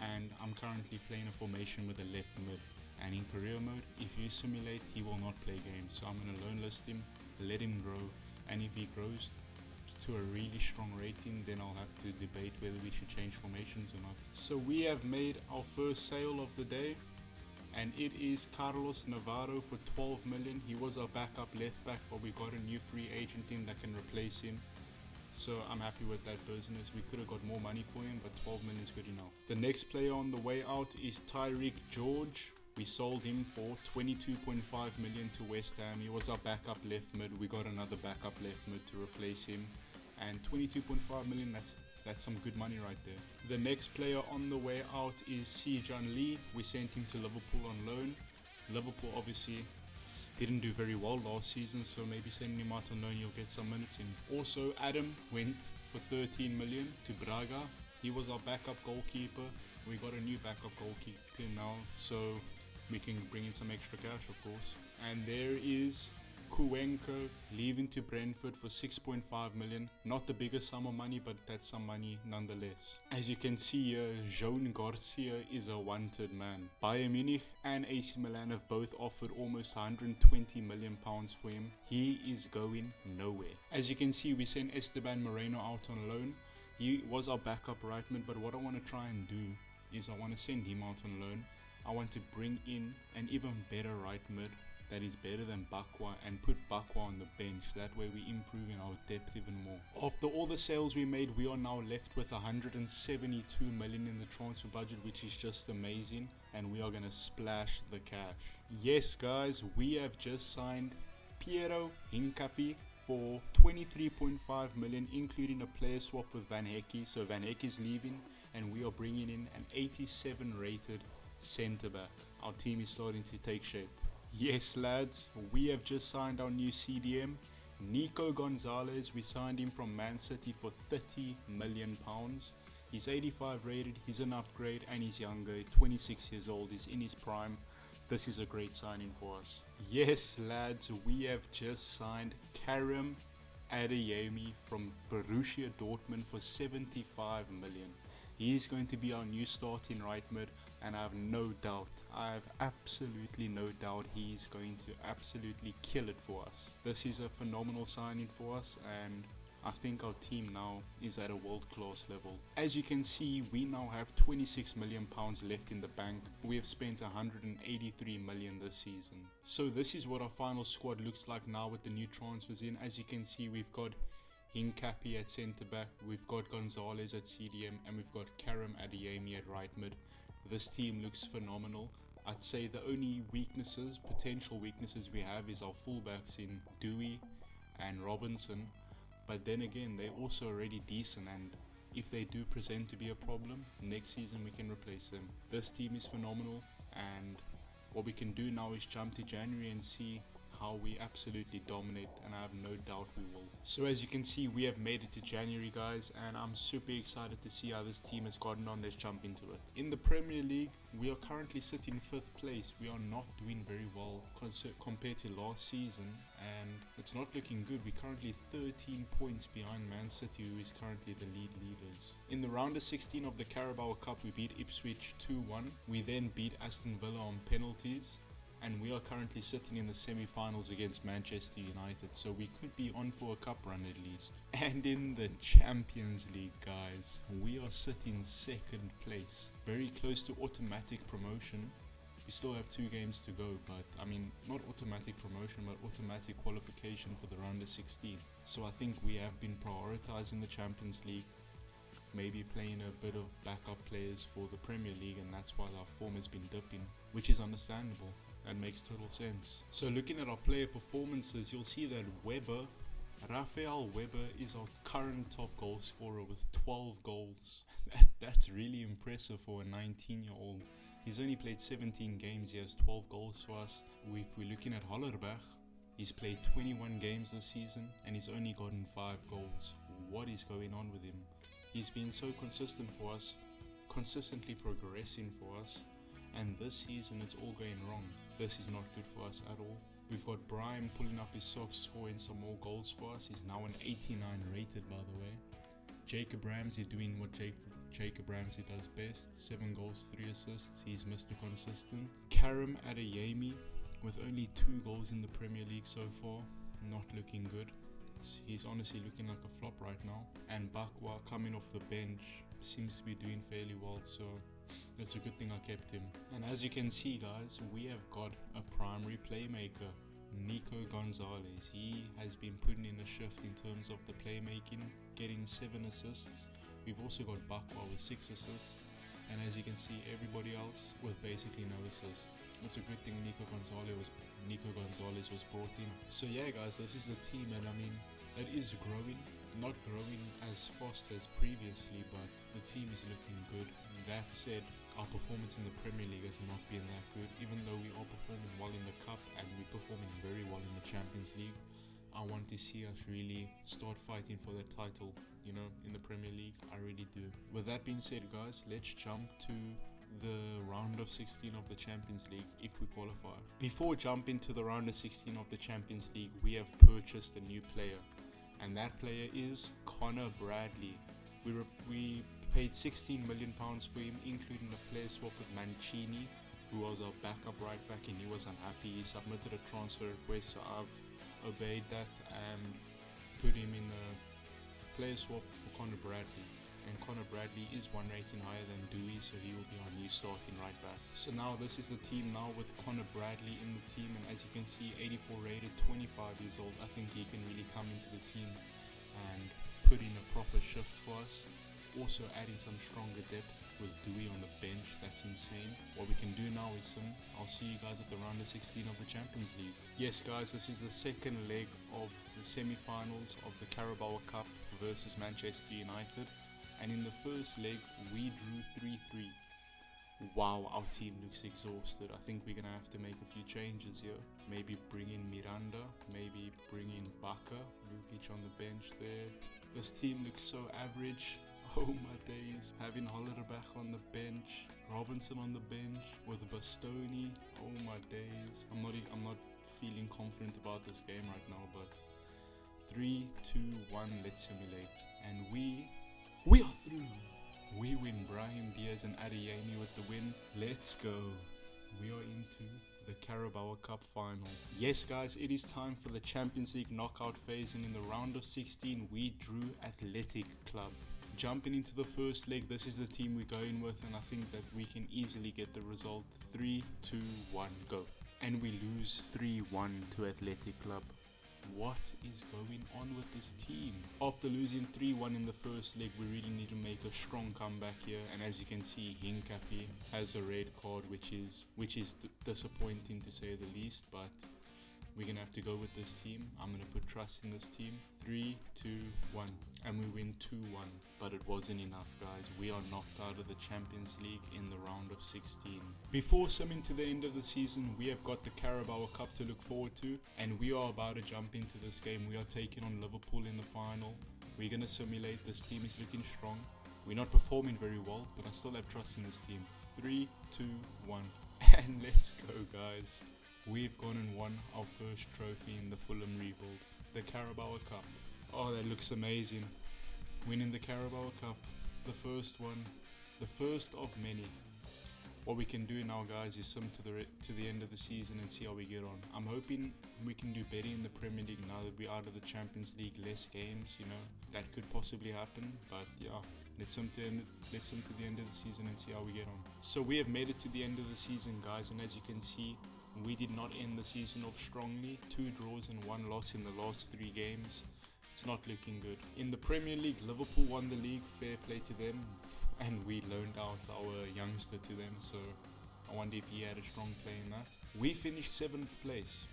and I'm currently playing a formation with a left mid. And in career mode, if you simulate, he will not play games. So I'm going to loan list him, let him grow, and if he grows to a really strong rating, then I'll have to debate whether we should change formations or not. So we have made our first sale of the day, and it is Carlos Navarro for 12 million. He was our backup left back, but we got a new free agent in that can replace him. So I'm happy with that business. We could have got more money for him, but 12 million is good enough. The next player on the way out is Tyreek George. We sold him for 22.5 million to West Ham. He was our backup left mid. We got another backup left mid to replace him. And 22.5 million, that's some good money right there. The next player on the way out is Sijan Lee. We sent him to Liverpool on loan. Liverpool obviously didn't do very well last season, so maybe sending him out on loan, you'll get some minutes in. Also, Adam went for 13 million to Braga. He was our backup goalkeeper. We got a new backup goalkeeper now, so we can bring in some extra cash, of course. And there is Cuenca leaving to Brentford for 6.5 million. Not the biggest sum of money, but that's some money nonetheless. As you can see here, Joan Garcia is a wanted man. Bayern Munich and AC Milan have both offered almost 120 million pounds for him. He is going nowhere. As you can see, we sent Esteban Moreno out on loan. He was our backup right mid, but what I want to try and do is I want to send him out on loan. I want to bring in an even better right mid that is better than Bakwa and put Bakwa on the bench. That way we're improving our depth even more. After all the sales we made, we are now left with 172 million in the transfer budget, which is just amazing, and we are going to splash the cash. Yes guys, we have just signed Piero Hincapi for 23.5 million, including a player swap with Van Hecke. So Van Hecke is leaving, and we are bringing in an 87 rated centre back. Our team is starting to take shape. Yes lads, we have just signed our new CDM, Nico Gonzalez. We signed him from Man City for 30 million pounds. He's 85 rated, he's an upgrade, and he's younger, 26 years old, he's in his prime. This is a great signing for us. Yes lads, we have just signed Karim Adeyemi from Borussia Dortmund for 75 million. He is going to be our new starting right mid, and I have absolutely no doubt he is going to absolutely kill it for us. This is a phenomenal signing for us, and I think our team now is at a world-class level. As you can see, we now have 26 million pounds left in the bank. We have spent 183 million this season. So this is what our final squad looks like now with the new transfers in. As you can see, we've got Hincapi at centre back, we've got Gonzalez at CDM, and we've got Karim Adeyemi at right mid. This team looks phenomenal. I'd say the only potential weaknesses we have is our fullbacks in Dewey and Robinson. But then again, they're also already decent, and if they do present to be a problem, next season we can replace them. This team is phenomenal, and what we can do now is jump to January and see how we absolutely dominate, and I have no doubt we will. So as you can see, we have made it to January guys, and I'm super excited to see how this team has gotten on. Let's jump into it. In the Premier League, we are currently sitting 5th place. We are not doing very well compared to last season, and it's not looking good. We're currently 13 points behind Man City, who is currently the leaders. In the round of 16 of the Carabao Cup, we beat Ipswich 2-1. We then beat Aston Villa on penalties. and we are currently sitting in the semi-finals against Manchester United, so we could be on for a cup run at least. And in the Champions League, guys, we are sitting second place, very close to automatic promotion. We still have 2 games to go, but I mean, not automatic promotion, but automatic qualification for the round of 16. So I think we have been prioritizing the Champions League, maybe playing a bit of backup players for the Premier League, and that's why our form has been dipping, which is understandable. That makes total sense. So looking at our player performances, you'll see that Rafael Weber is our current top goal scorer with 12 goals. That's really impressive for a 19-year-old. He's only played 17 games, he has 12 goals for us. If we're looking at Hollerbach, he's played 21 games this season and he's only gotten 5 goals. What is going on with him? He's been so consistent for us, consistently progressing for us, and this season it's all going wrong. This is not good for us at all. We've got Brian pulling up his socks, scoring some more goals for us. He's now an 89 rated, by the way. Jacob Ramsey doing what Jacob Ramsey does best, 7 goals, 3 assists. He's Mr. Consistent. Karim Adeyemi with only 2 goals in the Premier League so far, not looking good. He's honestly looking like a flop right now. And Bakwa coming off the bench seems to be doing fairly well, so that's a good thing I kept him. And as you can see, guys, we have got a primary playmaker, Nico Gonzalez. He has been putting in a shift in terms of the playmaking, getting 7 assists. We've also got Bakwa with 6 assists, and as you can see, everybody else with basically no assists. It's a good thing Nico Gonzalez was brought in. So yeah, guys, this is the team, and I mean, it is growing. Not growing as fast as previously, but the team is looking good. That said, our performance in the Premier League has not been that good. Even though we are performing well in the Cup and we're performing very well in the Champions League, I want to see us really start fighting for that title, you know, in the Premier League. I really do. With that being said, guys, let's jump to the round of 16 of the Champions League if we qualify. Before jumping to the round of 16 of the Champions League, we have purchased a new player, and that player is Connor Bradley. We paid £16 million for him, including a player swap with Mancini, who was our backup right back, and he was unhappy. He submitted a transfer request, so I've obeyed that and put him in a player swap for Connor Bradley. And Connor Bradley is 1 rating higher than Dewey, so he will be our new starting right back. So now this is the team now with Connor Bradley in the team, and as you can see, 84 rated, 25 years old. I think he can really come into the team and put in a proper shift for us. Also adding some stronger depth with Dewey on the bench. That's insane. What we can do now is I'll see you guys at the round of 16 of the Champions League. Yes, guys, this is the second leg of the semi-finals of the Carabao Cup versus Manchester United. And in the first leg, we drew 3-3. Wow, our team looks exhausted. I think we're going to have to make a few changes here. Maybe bring in Miranda, maybe bring in Baka, Lukic on the bench there. This team looks so average. Oh my days. Having Hollerbach on the bench, Robinson on the bench with Bastoni. Oh my days. I'm not feeling confident about this game right now, but 3, 2, 1, let's simulate. And we are through. We win. Brahim Diaz and Adeyemi with the win. Let's go. We are into the Carabao Cup final. Yes, guys, it is time for the Champions League knockout phase, and in the round of 16, we drew Athletic Club. Jumping into the first leg, this is the team we're going with, and I think that we can easily get the result. 3, 2, 1, go. And we lose 3-1 to Athletic Club. What is going on with this team? After losing 3-1 in the first leg, we really need to make a strong comeback here, and as you can see, Hincapi has a red card, which is disappointing to say the least, but we're gonna have to go with this team. I'm gonna put trust in this team. 3, 2, 1, and we win 2-1, but it wasn't enough, guys. We are knocked out of the Champions League in the round of 16. Before summing to the end of the season, we have got the Carabao Cup to look forward to, and we are about to jump into this game. We are taking on Liverpool in the final. We're gonna simulate. This team is looking strong. We're not performing very well, but I still have trust in this team. 3, 2, 1, and let's go, guys. We've gone and won our first trophy in the Fulham rebuild, the Carabao Cup. Oh, that looks amazing. Winning the Carabao Cup, the first one, the first of many. what we can do now, guys, is sum to the end of the season and see how we get on. I'm hoping we can do better in the Premier League now that we're out of the Champions League, less games, you know, that could possibly happen. But yeah, let's sum to the end of the season and see how we get on. So we have made it to the end of the season, guys, and as you can see, we did not end the season off strongly. 2 draws and 1 loss in the last 3 games. It's not looking good. In the Premier League, Liverpool won the league, fair play to them, and we loaned out our youngster to them, so I wonder if he had a strong play in that. We finished 7th place,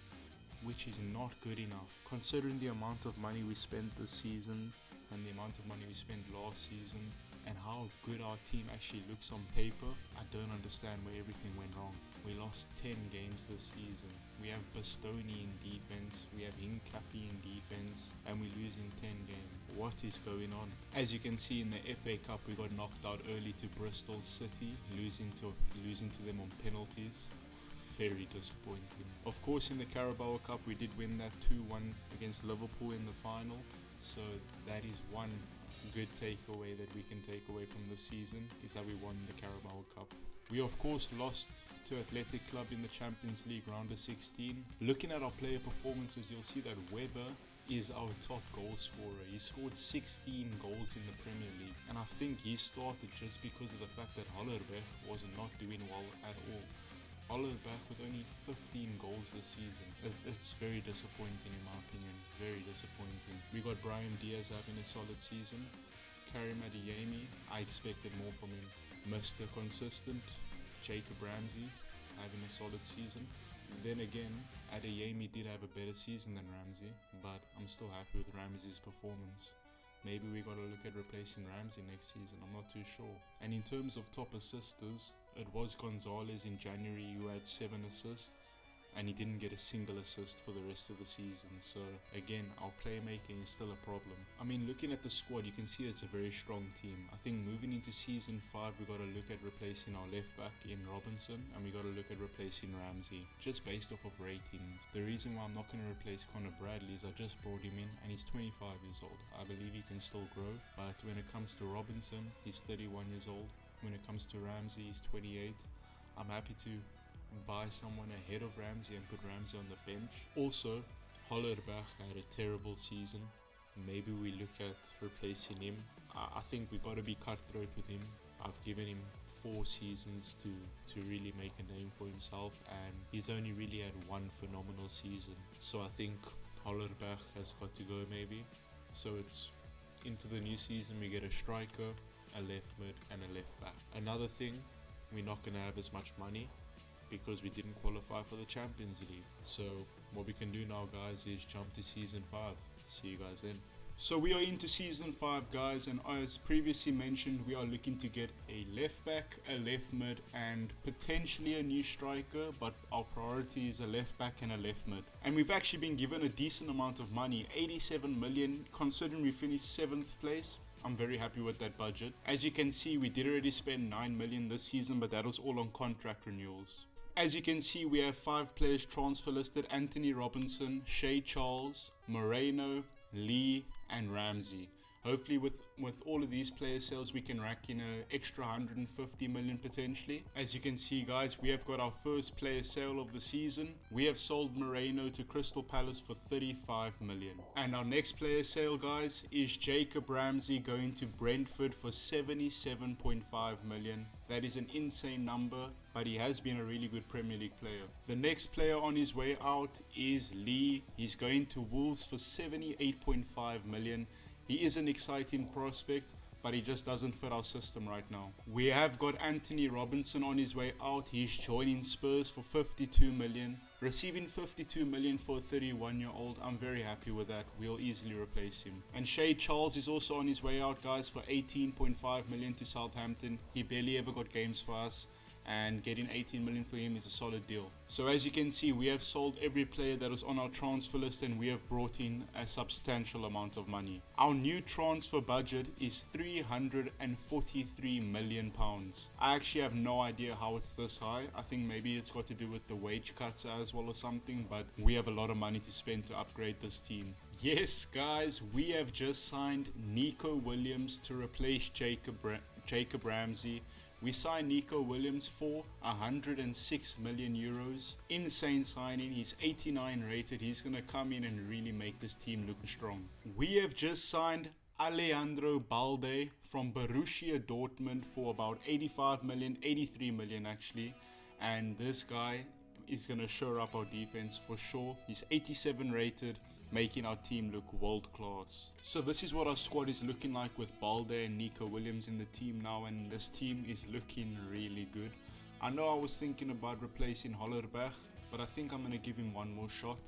which is not good enough considering the amount of money we spent this season and the amount of money we spent last season and how good our team actually looks on paper. I don't understand where everything went wrong. We lost 10 games this season. We have Bastoni in defense, we have Hincapi in defense, and we lose in 10 games. What is going on? As you can see in the FA Cup, we got knocked out early to Bristol City, losing to them on penalties. Very disappointing. Of course, in the Carabao Cup, we did win that 2-1 against Liverpool in the final. So that is one good takeaway that we can take away from this season, is that we won the Carabao Cup. We of course lost to Athletic Club in the Champions League round of 16. Looking at our player performances, you'll see that Weber is our top goal scorer. He scored 16 goals in the Premier League, and I think he started just because of the fact that Hollerbach was not doing well at all. Hollerbach with only 15 goals this season. It's very disappointing in my opinion, very disappointing. We got Brahim Diaz having a solid season. Karim Adeyemi, I expected more from him. Mr. Consistent, Jacob Ramsey having a solid season. Then again, Adeyemi did have a better season than Ramsey, but I'm still happy with Ramsey's performance. Maybe we gotta look at replacing Ramsey next season, I'm not too sure. And in terms of top assisters, it was Gonzalez in January who had 7 assists, and he didn't get a single assist for the rest of the season. So again, our playmaking is still a problem. I mean, looking at the squad, you can see it's a very strong team. I think moving into season 5, we got to look at replacing our left back in Robinson, and we got to look at replacing Ramsey, just based off of ratings. The reason why I'm not going to replace Connor Bradley is I just brought him in and he's 25 years old. I believe he can still grow, but when it comes to Robinson, he's 31 years old. When it comes to Ramsey, he's 28. I'm happy to buy someone ahead of Ramsey and put Ramsey on the bench. Also, Hollerbach had a terrible season. Maybe we look at replacing him. I think we got to be cutthroat with him. I've given him 4 seasons to really make a name for himself, and he's only really had 1 phenomenal season. So I think Hollerbach has got to go maybe. So it's into the new season, we get a striker, a left mid and a left back. Another thing, we're not going to have as much money because we didn't qualify for the Champions League. So what we can do now, guys, is jump to season 5. See you guys then. So we are into season 5, guys, and as previously mentioned, we are looking to get a left back, a left mid and potentially a new striker, but our priority is a left back and a left mid. And we've actually been given a decent amount of money, 87 million, considering we finished 7th place. I'm very happy with that budget. As you can see, we did already spend 9 million this season, but that was all on contract renewals. As you can see, we have 5 players transfer listed: Anthony Robinson, Shea Charles, Moreno, Lee and Ramsey. Hopefully with all of these player sales, we can rack in an extra 150 million potentially. As you can see, guys, we have got our first player sale of the season. We have sold Moreno to Crystal Palace for 35 million. And our next player sale, guys, is Jacob Ramsey going to Brentford for 77.5 million. That is an insane number, but he has been a really good Premier League player. The next player on his way out is Lee. He's going to Wolves for 78.5 million. He is an exciting prospect, but he just doesn't fit our system right now. We have got Anthony Robinson on his way out. He's joining Spurs for 52 million. Receiving 52 million for a 31-year-old, I'm very happy with that. We'll easily replace him. And Shea Charles is also on his way out, guys, for 18.5 million to Southampton. He barely ever got games for us, and getting 18 million for him is a solid deal. So as you can see, we have sold every player that was on our transfer list, and we have brought in a substantial amount of money. Our new transfer budget is 343 million pounds. I actually have no idea how it's this high. I think maybe it's got to do with the wage cuts as well or something, but we have a lot of money to spend to upgrade this team. Yes, guys, we have just signed Nico Williams to replace Jacob Ramsey. We signed Nico Williams for 106 million euros. Insane signing. He's 89 rated. He's going to come in and really make this team look strong. We have just signed Alejandro Balde from Borussia Dortmund for about 85 million, 83 million actually. And this guy is going to shore up our defense for sure. He's 87 rated, making our team look world class. So this is what our squad is looking like with Balde and Nico Williams in the team now, and this team is looking really good. I know I was thinking about replacing Hollerbach, but I think I'm going to give him one more shot.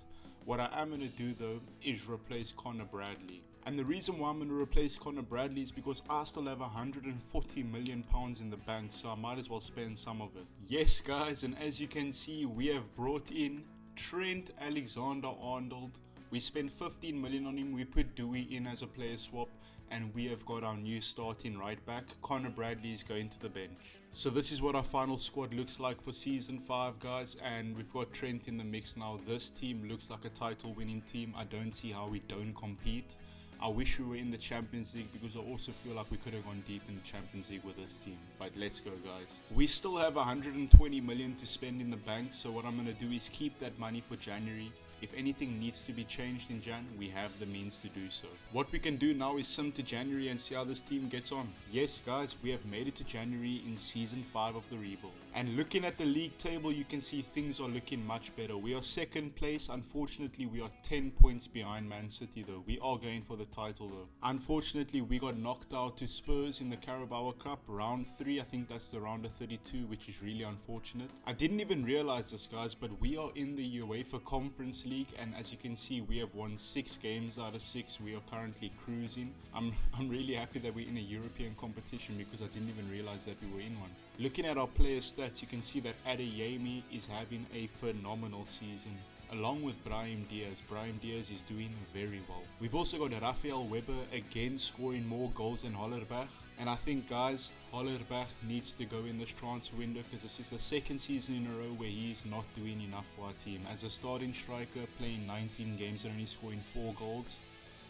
What I am going to do though is replace Connor Bradley. And the reason why I'm going to replace Connor Bradley is because I still have 140 million pounds in the bank, so I might as well spend some of it. Yes guys, and as you can see, we have brought in Trent Alexander-Arnold. We spent 15 million on him. We put Dewey in as a player swap, and we have got our new starting right back. Connor Bradley is going to the bench. So this is what our final squad looks like for season 5, guys, and we've got Trent in the mix now. This team looks like a title winning team. I don't see how we don't compete. I wish we were in the Champions League, because I also feel like we could have gone deep in the Champions League with this team. But let's go, guys. We still have 120 million to spend in the bank, so what I'm going to do is keep that money for January. If anything needs to be changed in Jan, we have the means to do so. What we can do now is sim to January and see how this team gets on. Yes guys, we have made it to January in season 5 of the rebuild. And looking at the league table, you can see things are looking much better. We are second place. Unfortunately, we are 10 points behind Man City though. We are going for the title though. Unfortunately, we got knocked out to Spurs in the Carabao Cup round 3. I think that's the round of 32, which is really unfortunate. I didn't even realize this, guys, but we are in the UEFA Conference League, and as you can see, we have won 6 games out of 6. We are currently cruising. I'm really happy that we're in a European competition, because I didn't even realize that we were in one. Looking at our player stats, you can see that Adeyemi is having a phenomenal season, along with Brahim Diaz. Brahim Diaz is doing very well. We've also got Rafael Weber again scoring more goals than Hollerbach. And I think, guys, Hollerbach needs to go in this transfer window, because this is the second season in a row where he is not doing enough for our team. As a starting striker, playing 19 games and only scoring 4 goals,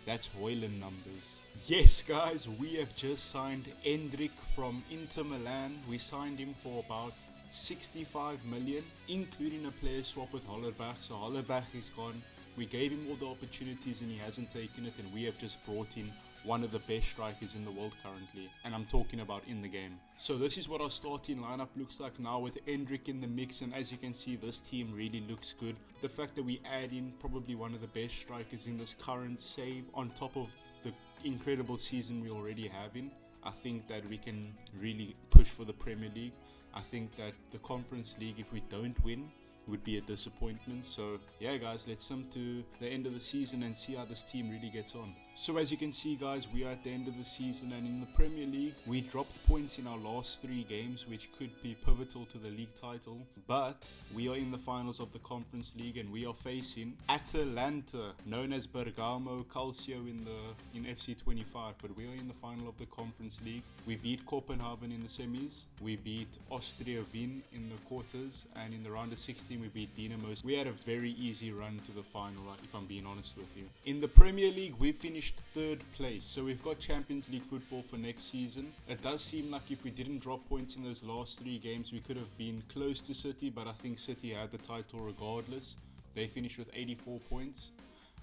that's Hoyland numbers. Yes guys, we have just signed Endrick from Inter Milan. We signed him for about 65 million, including a player swap with Hollerbach. So Hollerbach is gone. We gave him all the opportunities and he hasn't taken it, and we have just brought in one of the best strikers in the world currently, and I'm talking about in the game. So this is what our starting lineup looks like now with Endrick in the mix, and as you can see, this team really looks good. The fact that we add in probably one of the best strikers in this current save on top of the incredible season we already have in, I think that we can really push for the Premier League. I think that the Conference League, if we don't win, would be a disappointment. So yeah guys, let's sim to the end of the season and see how this team really gets on. So as you can see guys, we are at the end of the season, and in the Premier League we dropped points in our last 3 games, which could be pivotal to the league title, but we are in the finals of the Conference League and we are facing Atalanta, known as Bergamo Calcio in FC25, but we are in the final of the Conference League. We beat Copenhagen in the semis, we beat Austria Wien in the quarters, and in the round of 16 we beat Dinamo. We had a very easy run to the final, right, if I'm being honest with you. In the Premier League we finished 3rd place, so we've got Champions League football for next season. It does seem like if we didn't drop points in those last 3 games, we could have been close to City, but I think City had the title regardless. They finished with 84 points.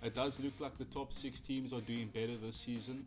It does look like the top 6 teams are doing better this season,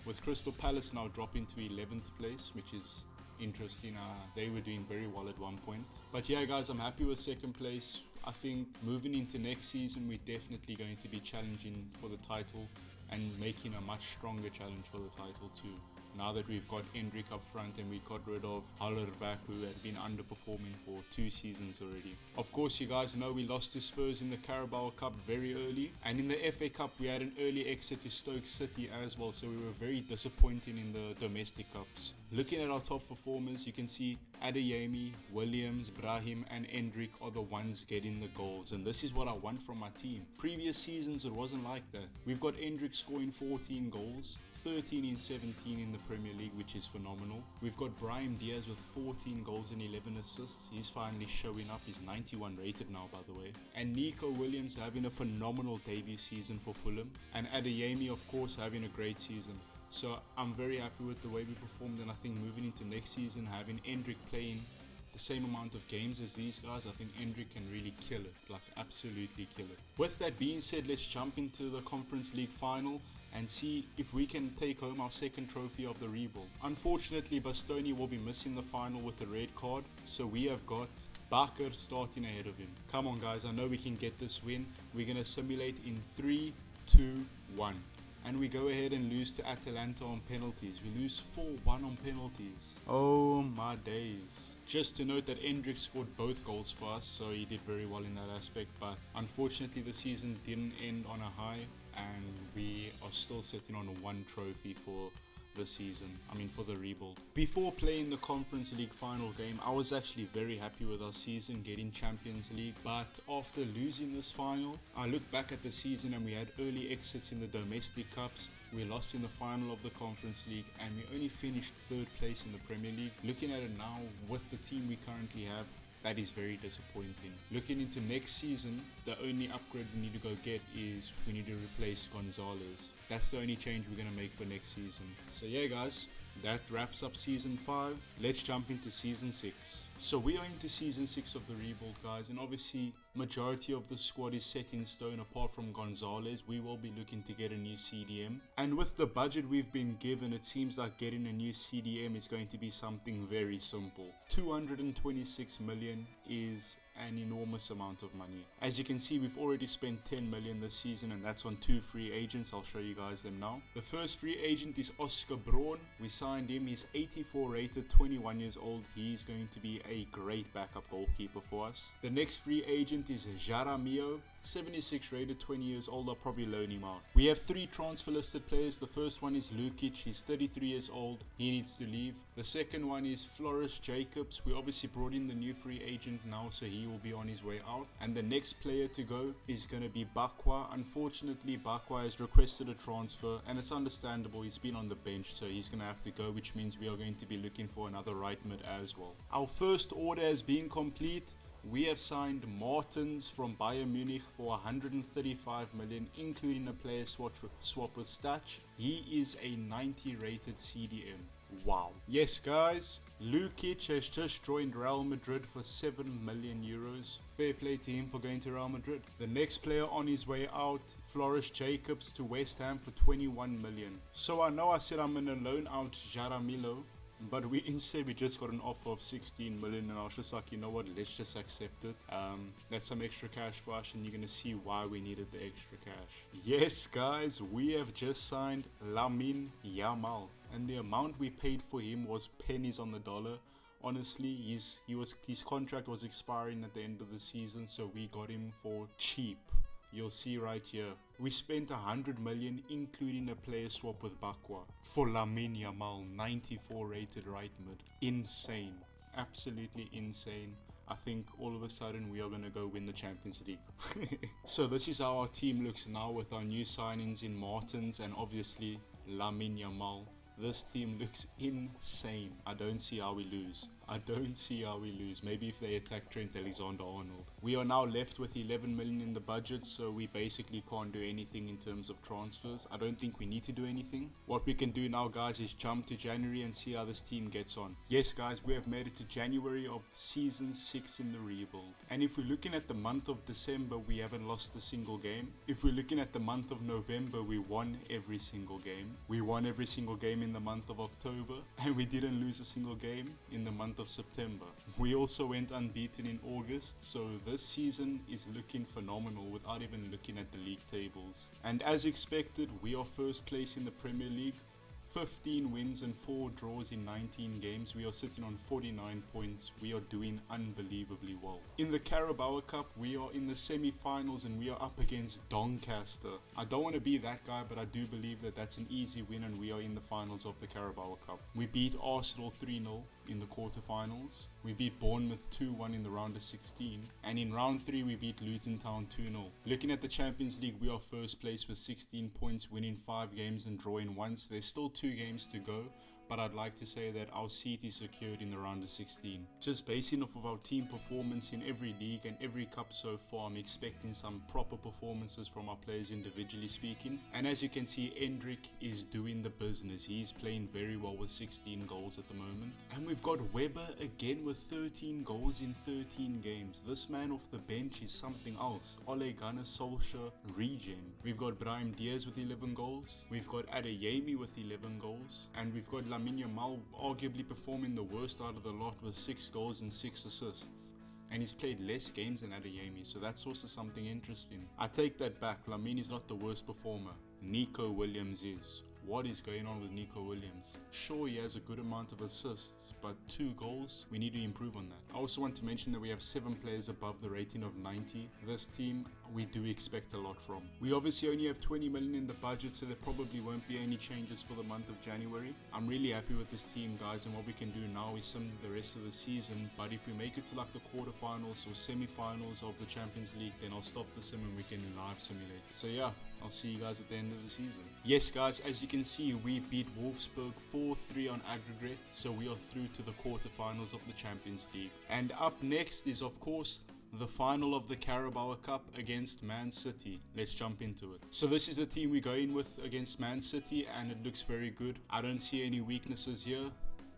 with Crystal Palace now dropping to 11th place, which is interesting. They were doing very well at one point. But yeah guys, I'm happy with 2nd place. I think moving into next season, we're definitely going to be challenging for the title and making a much stronger challenge for the title too. Now that we've got Endrick up front and we got rid of Hollerbach, who had been underperforming for 2 seasons already. Of course, you guys know we lost to Spurs in the Carabao Cup very early, and in the FA Cup we had an early exit to Stoke City as well, so we were very disappointing in the domestic cups. Looking at our top performers, you can see Adeyemi, Williams, Brahim and Endrick are the ones getting the goals, and this is what I want from my team. Previous seasons it wasn't like that. We've got Endrick scoring 14 goals, 13 in 17 in the Premier League, which is phenomenal. We've got Brahim Diaz with 14 goals and 11 assists. He's finally showing up. He's 91 rated now, by the way. And Nico Williams having a phenomenal debut season for Fulham, and Adeyemi of course having a great season. So I'm very happy with the way we performed, and I think moving into next season, having Endrick playing the same amount of games as these guys, I think Endrick can really kill it, like absolutely kill it. With that being said, let's jump into the Conference League final and see if we can take home our second trophy of the rebuild. Unfortunately, Bastoni will be missing the final with a red card, so we have got Bakker starting ahead of him. Come on guys, I know we can get this win. We're going to simulate in 3, 2, 1. And we go ahead and lose to Atalanta on penalties. We lose 4-1 on penalties. Oh my days. Just to note that Endrick scored both goals for us, so he did very well in that aspect. But unfortunately the season didn't end on a high, and we are still sitting on one trophy for the season, for the rebuild. Before playing the Conference League final game, I was actually very happy with our season getting Champions League, but after losing this final, I look back at the season and we had early exits in the domestic cups. We lost in the final of the Conference League, and we only finished 3rd place in the Premier League. Looking at it now with the team we currently have, that is very disappointing. Looking into next season, the only upgrade we need to go get is we need to replace Gonzalez. That's the only change we're going to make for next season. So yeah guys, that wraps up season 5. Let's jump into season 6. So we are into season 6 of the rebuild guys, and obviously majority of the squad is set in stone apart from Gonzalez. We will be looking to get a new CDM, and with the budget we've been given, it seems like getting a new CDM is going to be something very simple. 226 million is an enormous amount of money. As you can see, we've already spent 10 million this season, and that's on 2 free agents. I'll show you guys them now. The first free agent is Oscar Braun. We signed him. He's 84 rated, 21 years old. He's going to be a great backup goalkeeper for us. The next free agent is Jaramillo, 76 rated, 20 years old. I'll probably loan him out. We have 3 transfer listed players. The first one is Lukic. He's 33 years old. He needs to leave. The second one is Floris Jacobs. We obviously brought in the new free agent now, so he will be on his way out. And the next player to go is going to be Bakwa. Unfortunately, Bakwa has requested a transfer, and it's understandable. He's been on the bench, so he's going to have to go, which means we are going to be looking for another right mid as well. Our first order has been complete. We have signed Martins from Bayern Munich for 135 million, including a player swap with Stach. He is a 90 rated CDM. Wow. Yes guys, Lukic has just joined Real Madrid for 7 million euros. Fair play to him for going to Real Madrid. The next player on his way out, Floris Jacobs to West Ham for 21 million. So I know I said I'm going to loan out Jaramillo, but instead we just got an offer of 16 million, and I was just like, you know what, let's just accept it. That's some extra cash for us, and you're going to see why we needed the extra cash. Yes guys, we have just signed Lamine Yamal, and the amount we paid for him was pennies on the dollar. Honestly, his contract was expiring at the end of the season, so we got him for cheap. You'll see right here. We spent 100 million, including a player swap with Bakwa, for Lamine Yamal, 94 rated right mid. Insane. Absolutely insane. I think all of a sudden we are going to go win the Champions League. So this is how our team looks now with our new signings in Martins and obviously Lamine Yamal. This team looks insane. I don't see how we lose. Maybe if they attack Trent Alexander-Arnold. We are now left with 11 million in the budget, so we basically can't do anything in terms of transfers. I don't think we need to do anything. What we can do now, guys, is jump to January and see how this team gets on. Yes, guys, we have made it to January of season 6 in the rebuild. And if we're looking at the month of December, we haven't lost a single game. If we're looking at the month of November, we won every single game. We won every single game in the month of October, and we didn't lose a single game in the month of September. We also went unbeaten in August, so this season is looking phenomenal without even looking at the league tables. And as expected, we are first place in the Premier League. 15 wins and 4 draws in 19 games. We are sitting on 49 points. We are doing unbelievably well. In the Carabao Cup, we are in the semi-finals and we are up against Doncaster. I don't want to be that guy, but I do believe that that's an easy win and we are in the finals of the Carabao Cup. We beat Arsenal 3-0 in the quarterfinals. We beat Bournemouth 2-1 in the round of 16. And in round 3, we beat Luton Town 2-0. Looking at the Champions League, we are first place with 16 points, winning 5 games and drawing once. There's still 2 games to go, but I'd like to say that our seat is secured in the round of 16. Just basing off of our team performance in every league and every cup so far, I'm expecting some proper performances from our players individually speaking. And as you can see, Endrick is doing the business. He's playing very well with 16 goals at the moment. And we've got Weber again with 13 goals in 13 games. This man off the bench is something else. Ole Gunnar Solskjaer regen. We've got Brahim Diaz with 11 goals. We've got Adeyemi with 11 goals. And we've got Lamine Yamal arguably performing the worst out of the lot with 6 goals and 6 assists. And he's played less games than Adeyemi, so that's also something interesting. I take that back. Lamine is not the worst performer. Nico Williams is. What is going on with Nico Williams? Sure, he has a good amount of assists, but 2 goals, we need to improve on that. I also want to mention that we have 7 players above the rating of 90. This team, we do expect a lot from. We obviously only have 20 million in the budget, so there probably won't be any changes for the month of January. I'm really happy with this team, guys, and what we can do now is sim the rest of the season. But if we make it to like the quarterfinals or semi-finals of the Champions League, then I'll stop the sim and we can live simulate it. So yeah, I'll see you guys at the end of the season. Yes, guys, as you can see, we beat Wolfsburg 4-3 on aggregate, so we are through to the quarterfinals of the Champions League. And up next is, of course, the final of the Carabao Cup against Man City. Let's jump into it. So this is the team we're going with against Man City, and it looks very good. I don't see any weaknesses here.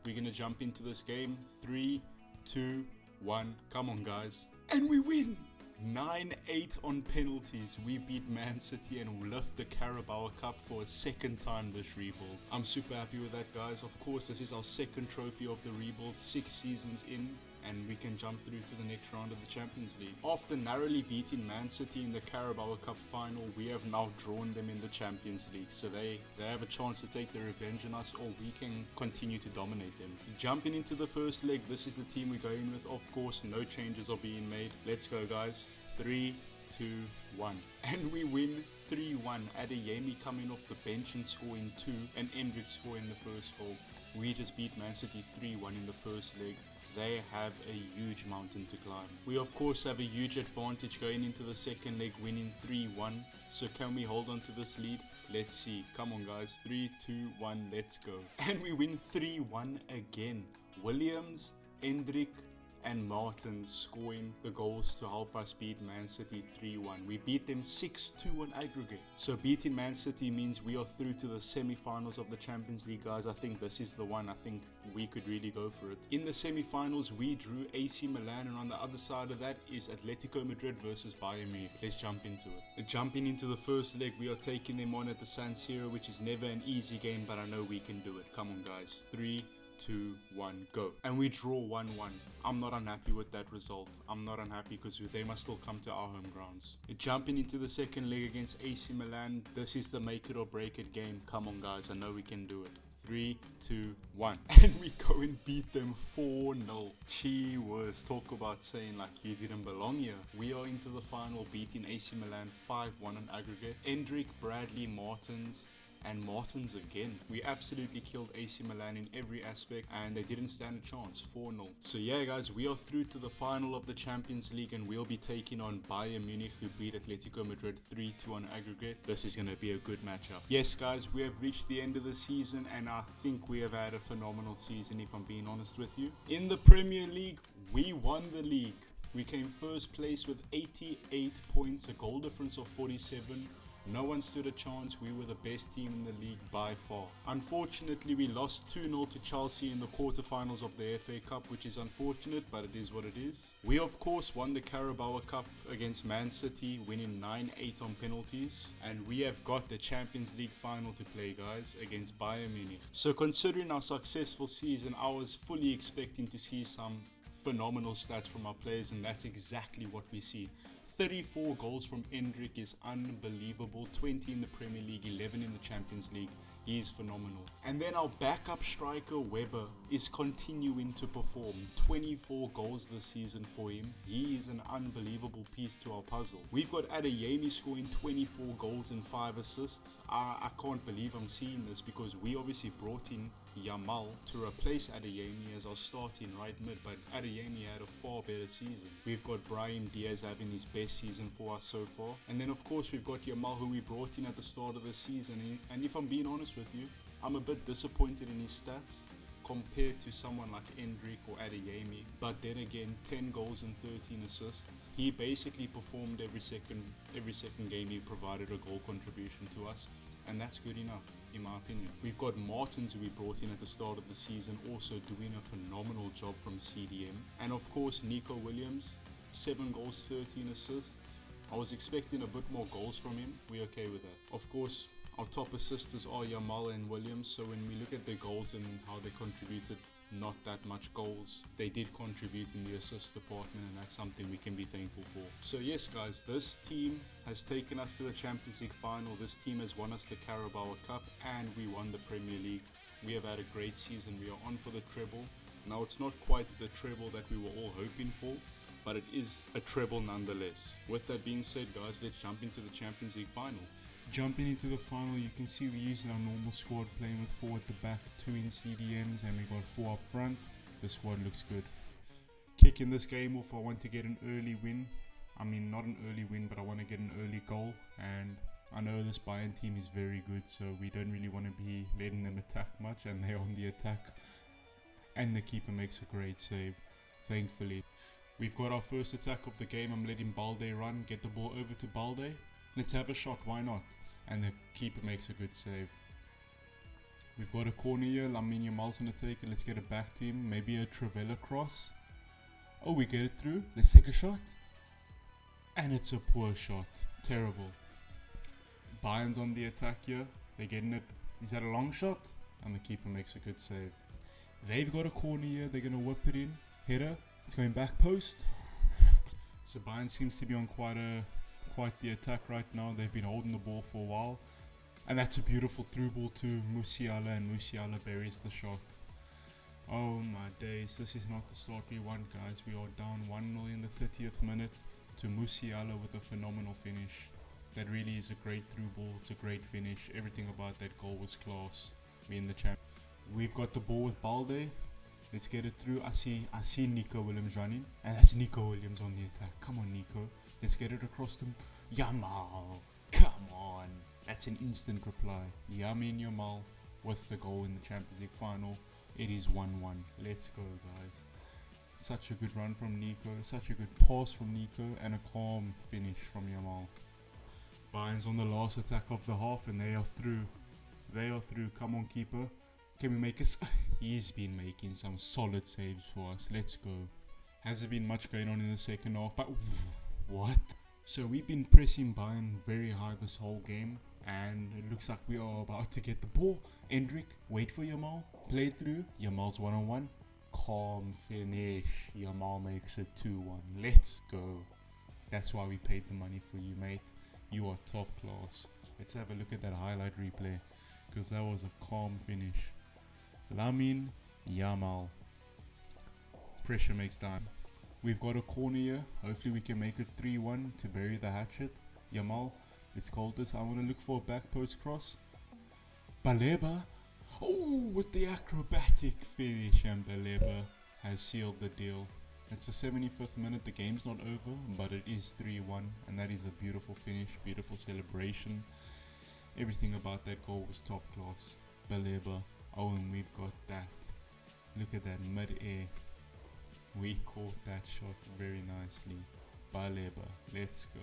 We're going to jump into this game. 3, 2, 1. Come on, guys. And we win! 9-8 on penalties. We beat Man City and lift the Carabao Cup for a second time this rebuild. I'm super happy with that, guys. Of course, this is our second trophy of the rebuild, 6 seasons in, and we can jump through to the next round of the Champions League. After narrowly beating Man City in the Carabao Cup final, we have now drawn them in the Champions League, so they have a chance to take their revenge on us, or we can continue to dominate them. Jumping into the first leg, this is the team we're going with. Of course, no changes are being made. Let's go, guys. 3, 2, 1. And we win 3-1. Adeyemi coming off the bench and scoring 2, and Endrick scoring the first goal. We just beat Man City 3-1 in the first leg. They have a huge mountain to climb. We of course have a huge advantage going into the second leg, winning 3-1. So can we hold on to this lead? Let's see. Come on, guys. 3, 2, 1, let's go. And we win 3-1 again. Williams, Endrick, and Martins scoring the goals to help us beat Man City 3-1. We beat them 6-2 on aggregate. So beating Man City means we are through to the semi-finals of the Champions League, guys. I think this is the one. I think we could really go for it. In the semi-finals, we drew AC Milan, and on the other side of that is Atletico Madrid versus Bayern Munich. Let's jump into it. Jumping into the first leg, we are taking them on at the San Siro, which is never an easy game, but I know we can do it. Come on, guys. 3, 2, 1, go. And we draw 1-1. I'm not unhappy with that result. I'm not unhappy because they must still come to our home grounds. Jumping into the second leg against AC Milan, this is the make it or break it game. Come on, guys, I know we can do it. 3, 2, 1. And we go and beat them 4-0. Gee whiz, talk about saying like you didn't belong here. We are into the final, beating AC Milan 5-1 on aggregate. Endrick, Bradley, Martins, and Martins again. We absolutely killed AC Milan in every aspect, and they didn't stand a chance. 4-0. So yeah, guys, we are through to the final of the Champions League, and we'll be taking on Bayern Munich, who beat Atletico Madrid 3-2 on aggregate. This is going to be a good matchup. Yes, guys, we have reached the end of the season, and I think we have had a phenomenal season, if I'm being honest with you. In the Premier League, we won the league. We came first place with 88 points, a goal difference of 47. No one stood a chance. We were the best team in the league by far. Unfortunately, we lost 2-0 to Chelsea in the quarterfinals of the FA Cup, which is unfortunate, but it is what it is. We, of course, won the Carabao Cup against Man City, winning 9-8 on penalties. And we have got the Champions League final to play, guys, against Bayern Munich. So considering our successful season, I was fully expecting to see some phenomenal stats from our players, and that's exactly what we see. 34 goals from Endrick is unbelievable. 20 in the Premier League, 11 in the Champions League. He is phenomenal. And then our backup striker Weber is continuing to perform. 24 goals this season for him. He is an unbelievable piece to our puzzle. We've got Adeyemi scoring 24 goals and 5 assists. I can't believe I'm seeing this, because we obviously brought in Yamal to replace Adeyemi as our starting right mid, but Adeyemi had a far better season. We've got Brahim Diaz having his best season for us so far, and then of course we've got Yamal, who we brought in at the start of the season, and if I'm being honest with you, I'm a bit disappointed in his stats compared to someone like Endrick or Adeyemi. But then again, 10 goals and 13 assists. He basically performed every second game he provided a goal contribution to us. And that's good enough, in my opinion. We've got Martins, who we brought in at the start of the season, also doing a phenomenal job from CDM. And of course, Nico Williams, 7 goals, 13 assists. I was expecting a bit more goals from him. We're okay with that. Of course, our top assisters are Yamal and Williams, so when we look at their goals and how they contributed, not that much goals, they did contribute in the assist department, and that's something we can be thankful for. So yes guys, this team has taken us to the Champions League final. This team has won us the Carabao Cup and we won the Premier League. We have had a great season. We are on for the treble. Now it's not quite the treble that we were all hoping for, but it is a treble nonetheless. With that being said guys, let's jump into the Champions League final. Jumping into the final, you can see we're using our normal squad, playing with 4 at the back, 2 in CDMs, and we got 4 up front. The squad looks good. Kicking this game off, I want to get an early win. I mean, not an early win, but I want to get an early goal. And I know this Bayern team is very good, so we don't really want to be letting them attack much, and they're on the attack. And the keeper makes a great save, thankfully. We've got our first attack of the game. I'm letting Balde run, get the ball over to Balde. Let's have a shot, why not? And the keeper makes a good save. We've got a corner here, Lamine Yamal's gonna take it, let's get it back to him. Maybe a Travella cross. Oh, we get it through, let's take a shot. And it's a poor shot, terrible. Bayern's on the attack here, they're getting it. Is that a long shot? And the keeper makes a good save. They've got a corner here, they're gonna whip it in. Header, it's going back post. So Bayern seems to be on quite the attack right now. They've been holding the ball for a while, and that's a beautiful through ball to Musiala, and Musiala buries the shot. Oh my days, this is not the start we want guys. We are down 1-0 in the 30th minute to Musiala with a phenomenal finish. That really is a great through ball, it's a great finish. Everything about that goal was class. We're in the champ. We've got the ball with Balde. Let's get it through. I see Nico Williams running, and that's Nico Williams on the attack. Come on Nico. Let's get it across to Yamal. Come on. That's an instant reply. Lamine Yamal with the goal in the Champions League final. It is 1-1. Let's go, guys. Such a good run from Nico. Such a good pass from Nico. And a calm finish from Yamal. Bayern's on the last attack of the half, and they are through. They are through. Come on, keeper. Can we make us? He's been making some solid saves for us. Let's go. Hasn't been much going on in the second half, but what? So we've been pressing Bayern very hard this whole game, and it looks like we are about to get the ball. Endrick, wait for Yamal, play through. Yamal's 1-on-1, calm finish. Yamal makes it 2-1. Let's go. That's why we paid the money for you, mate. You are top class. Let's have a look at that highlight replay, because that was a calm finish. Lamine Yamal. Pressure makes time. We've got a corner here. Hopefully we can make it 3-1 to bury the hatchet. Yamal, let's call this. I want to look for a back post cross. Baleba. Oh, with the acrobatic finish, and Baleba has sealed the deal. It's the 75th minute. The game's not over, but it is 3-1, and that is a beautiful finish, beautiful celebration. Everything about that goal was top class. Baleba. Oh, and we've got that. Look at that mid-air. We caught that shot very nicely. Baleba, let's go.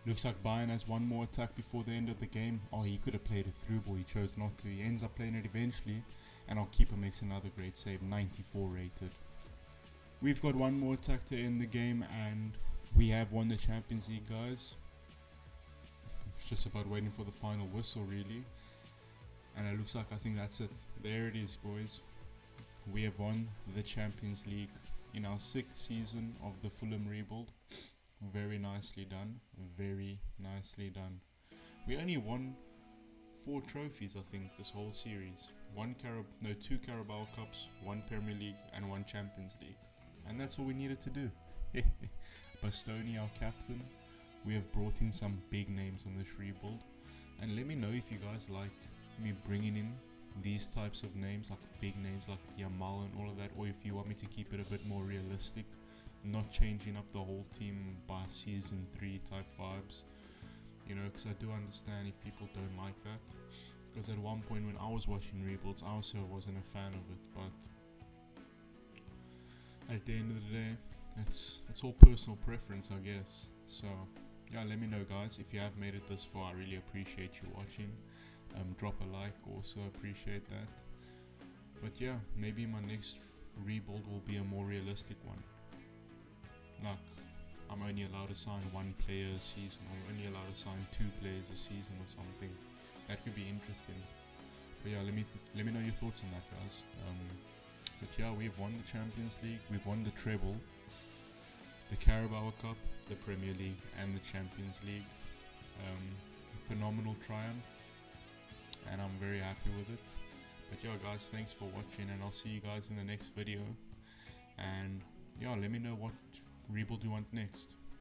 Looks like Bayern has one more attack before the end of the game. Oh, he could have played a through ball, he chose not to. He ends up playing it eventually, and our keeper makes another great save, 94 rated. We've got one more attack to end the game, and we have won the Champions League, guys. It's just about waiting for the final whistle, really. And it looks like, I think that's it. There it is, boys. We have won the Champions League in our 6th season of the Fulham rebuild. Very nicely done. Very nicely done. We only won 4 trophies, I think, this whole series. 2 Carabao Cups, 1 Premier League, and 1 Champions League. And that's all we needed to do. Bastoni, our captain. We have brought in some big names on this rebuild. And let me know if you guys like me bringing in these types of names, like big names like Yamal and all of that, or if you want me to keep it a bit more realistic, not changing up the whole team by season 3 type vibes, you know, because I do understand if people don't like that. Because at one point when I was watching rebuilds, I also wasn't a fan of it. But at the end of the day, it's all personal preference, I guess. So yeah, let me know, guys, if you have made it this far. I really appreciate you watching. Drop a like, also appreciate that. But yeah, maybe my next rebuild will be a more realistic one. Like, I'm only allowed to sign 1 player a season. I'm only allowed to sign 2 players a season or something. That could be interesting. But yeah, let me know your thoughts on that, guys. But yeah, we've won the Champions League, we've won the treble, the Carabao Cup, the Premier League, and the Champions League. A phenomenal triumph, and I'm very happy with it. But yeah, guys, thanks for watching, and I'll see you guys in the next video. And yeah, let me know what rebuild you want next.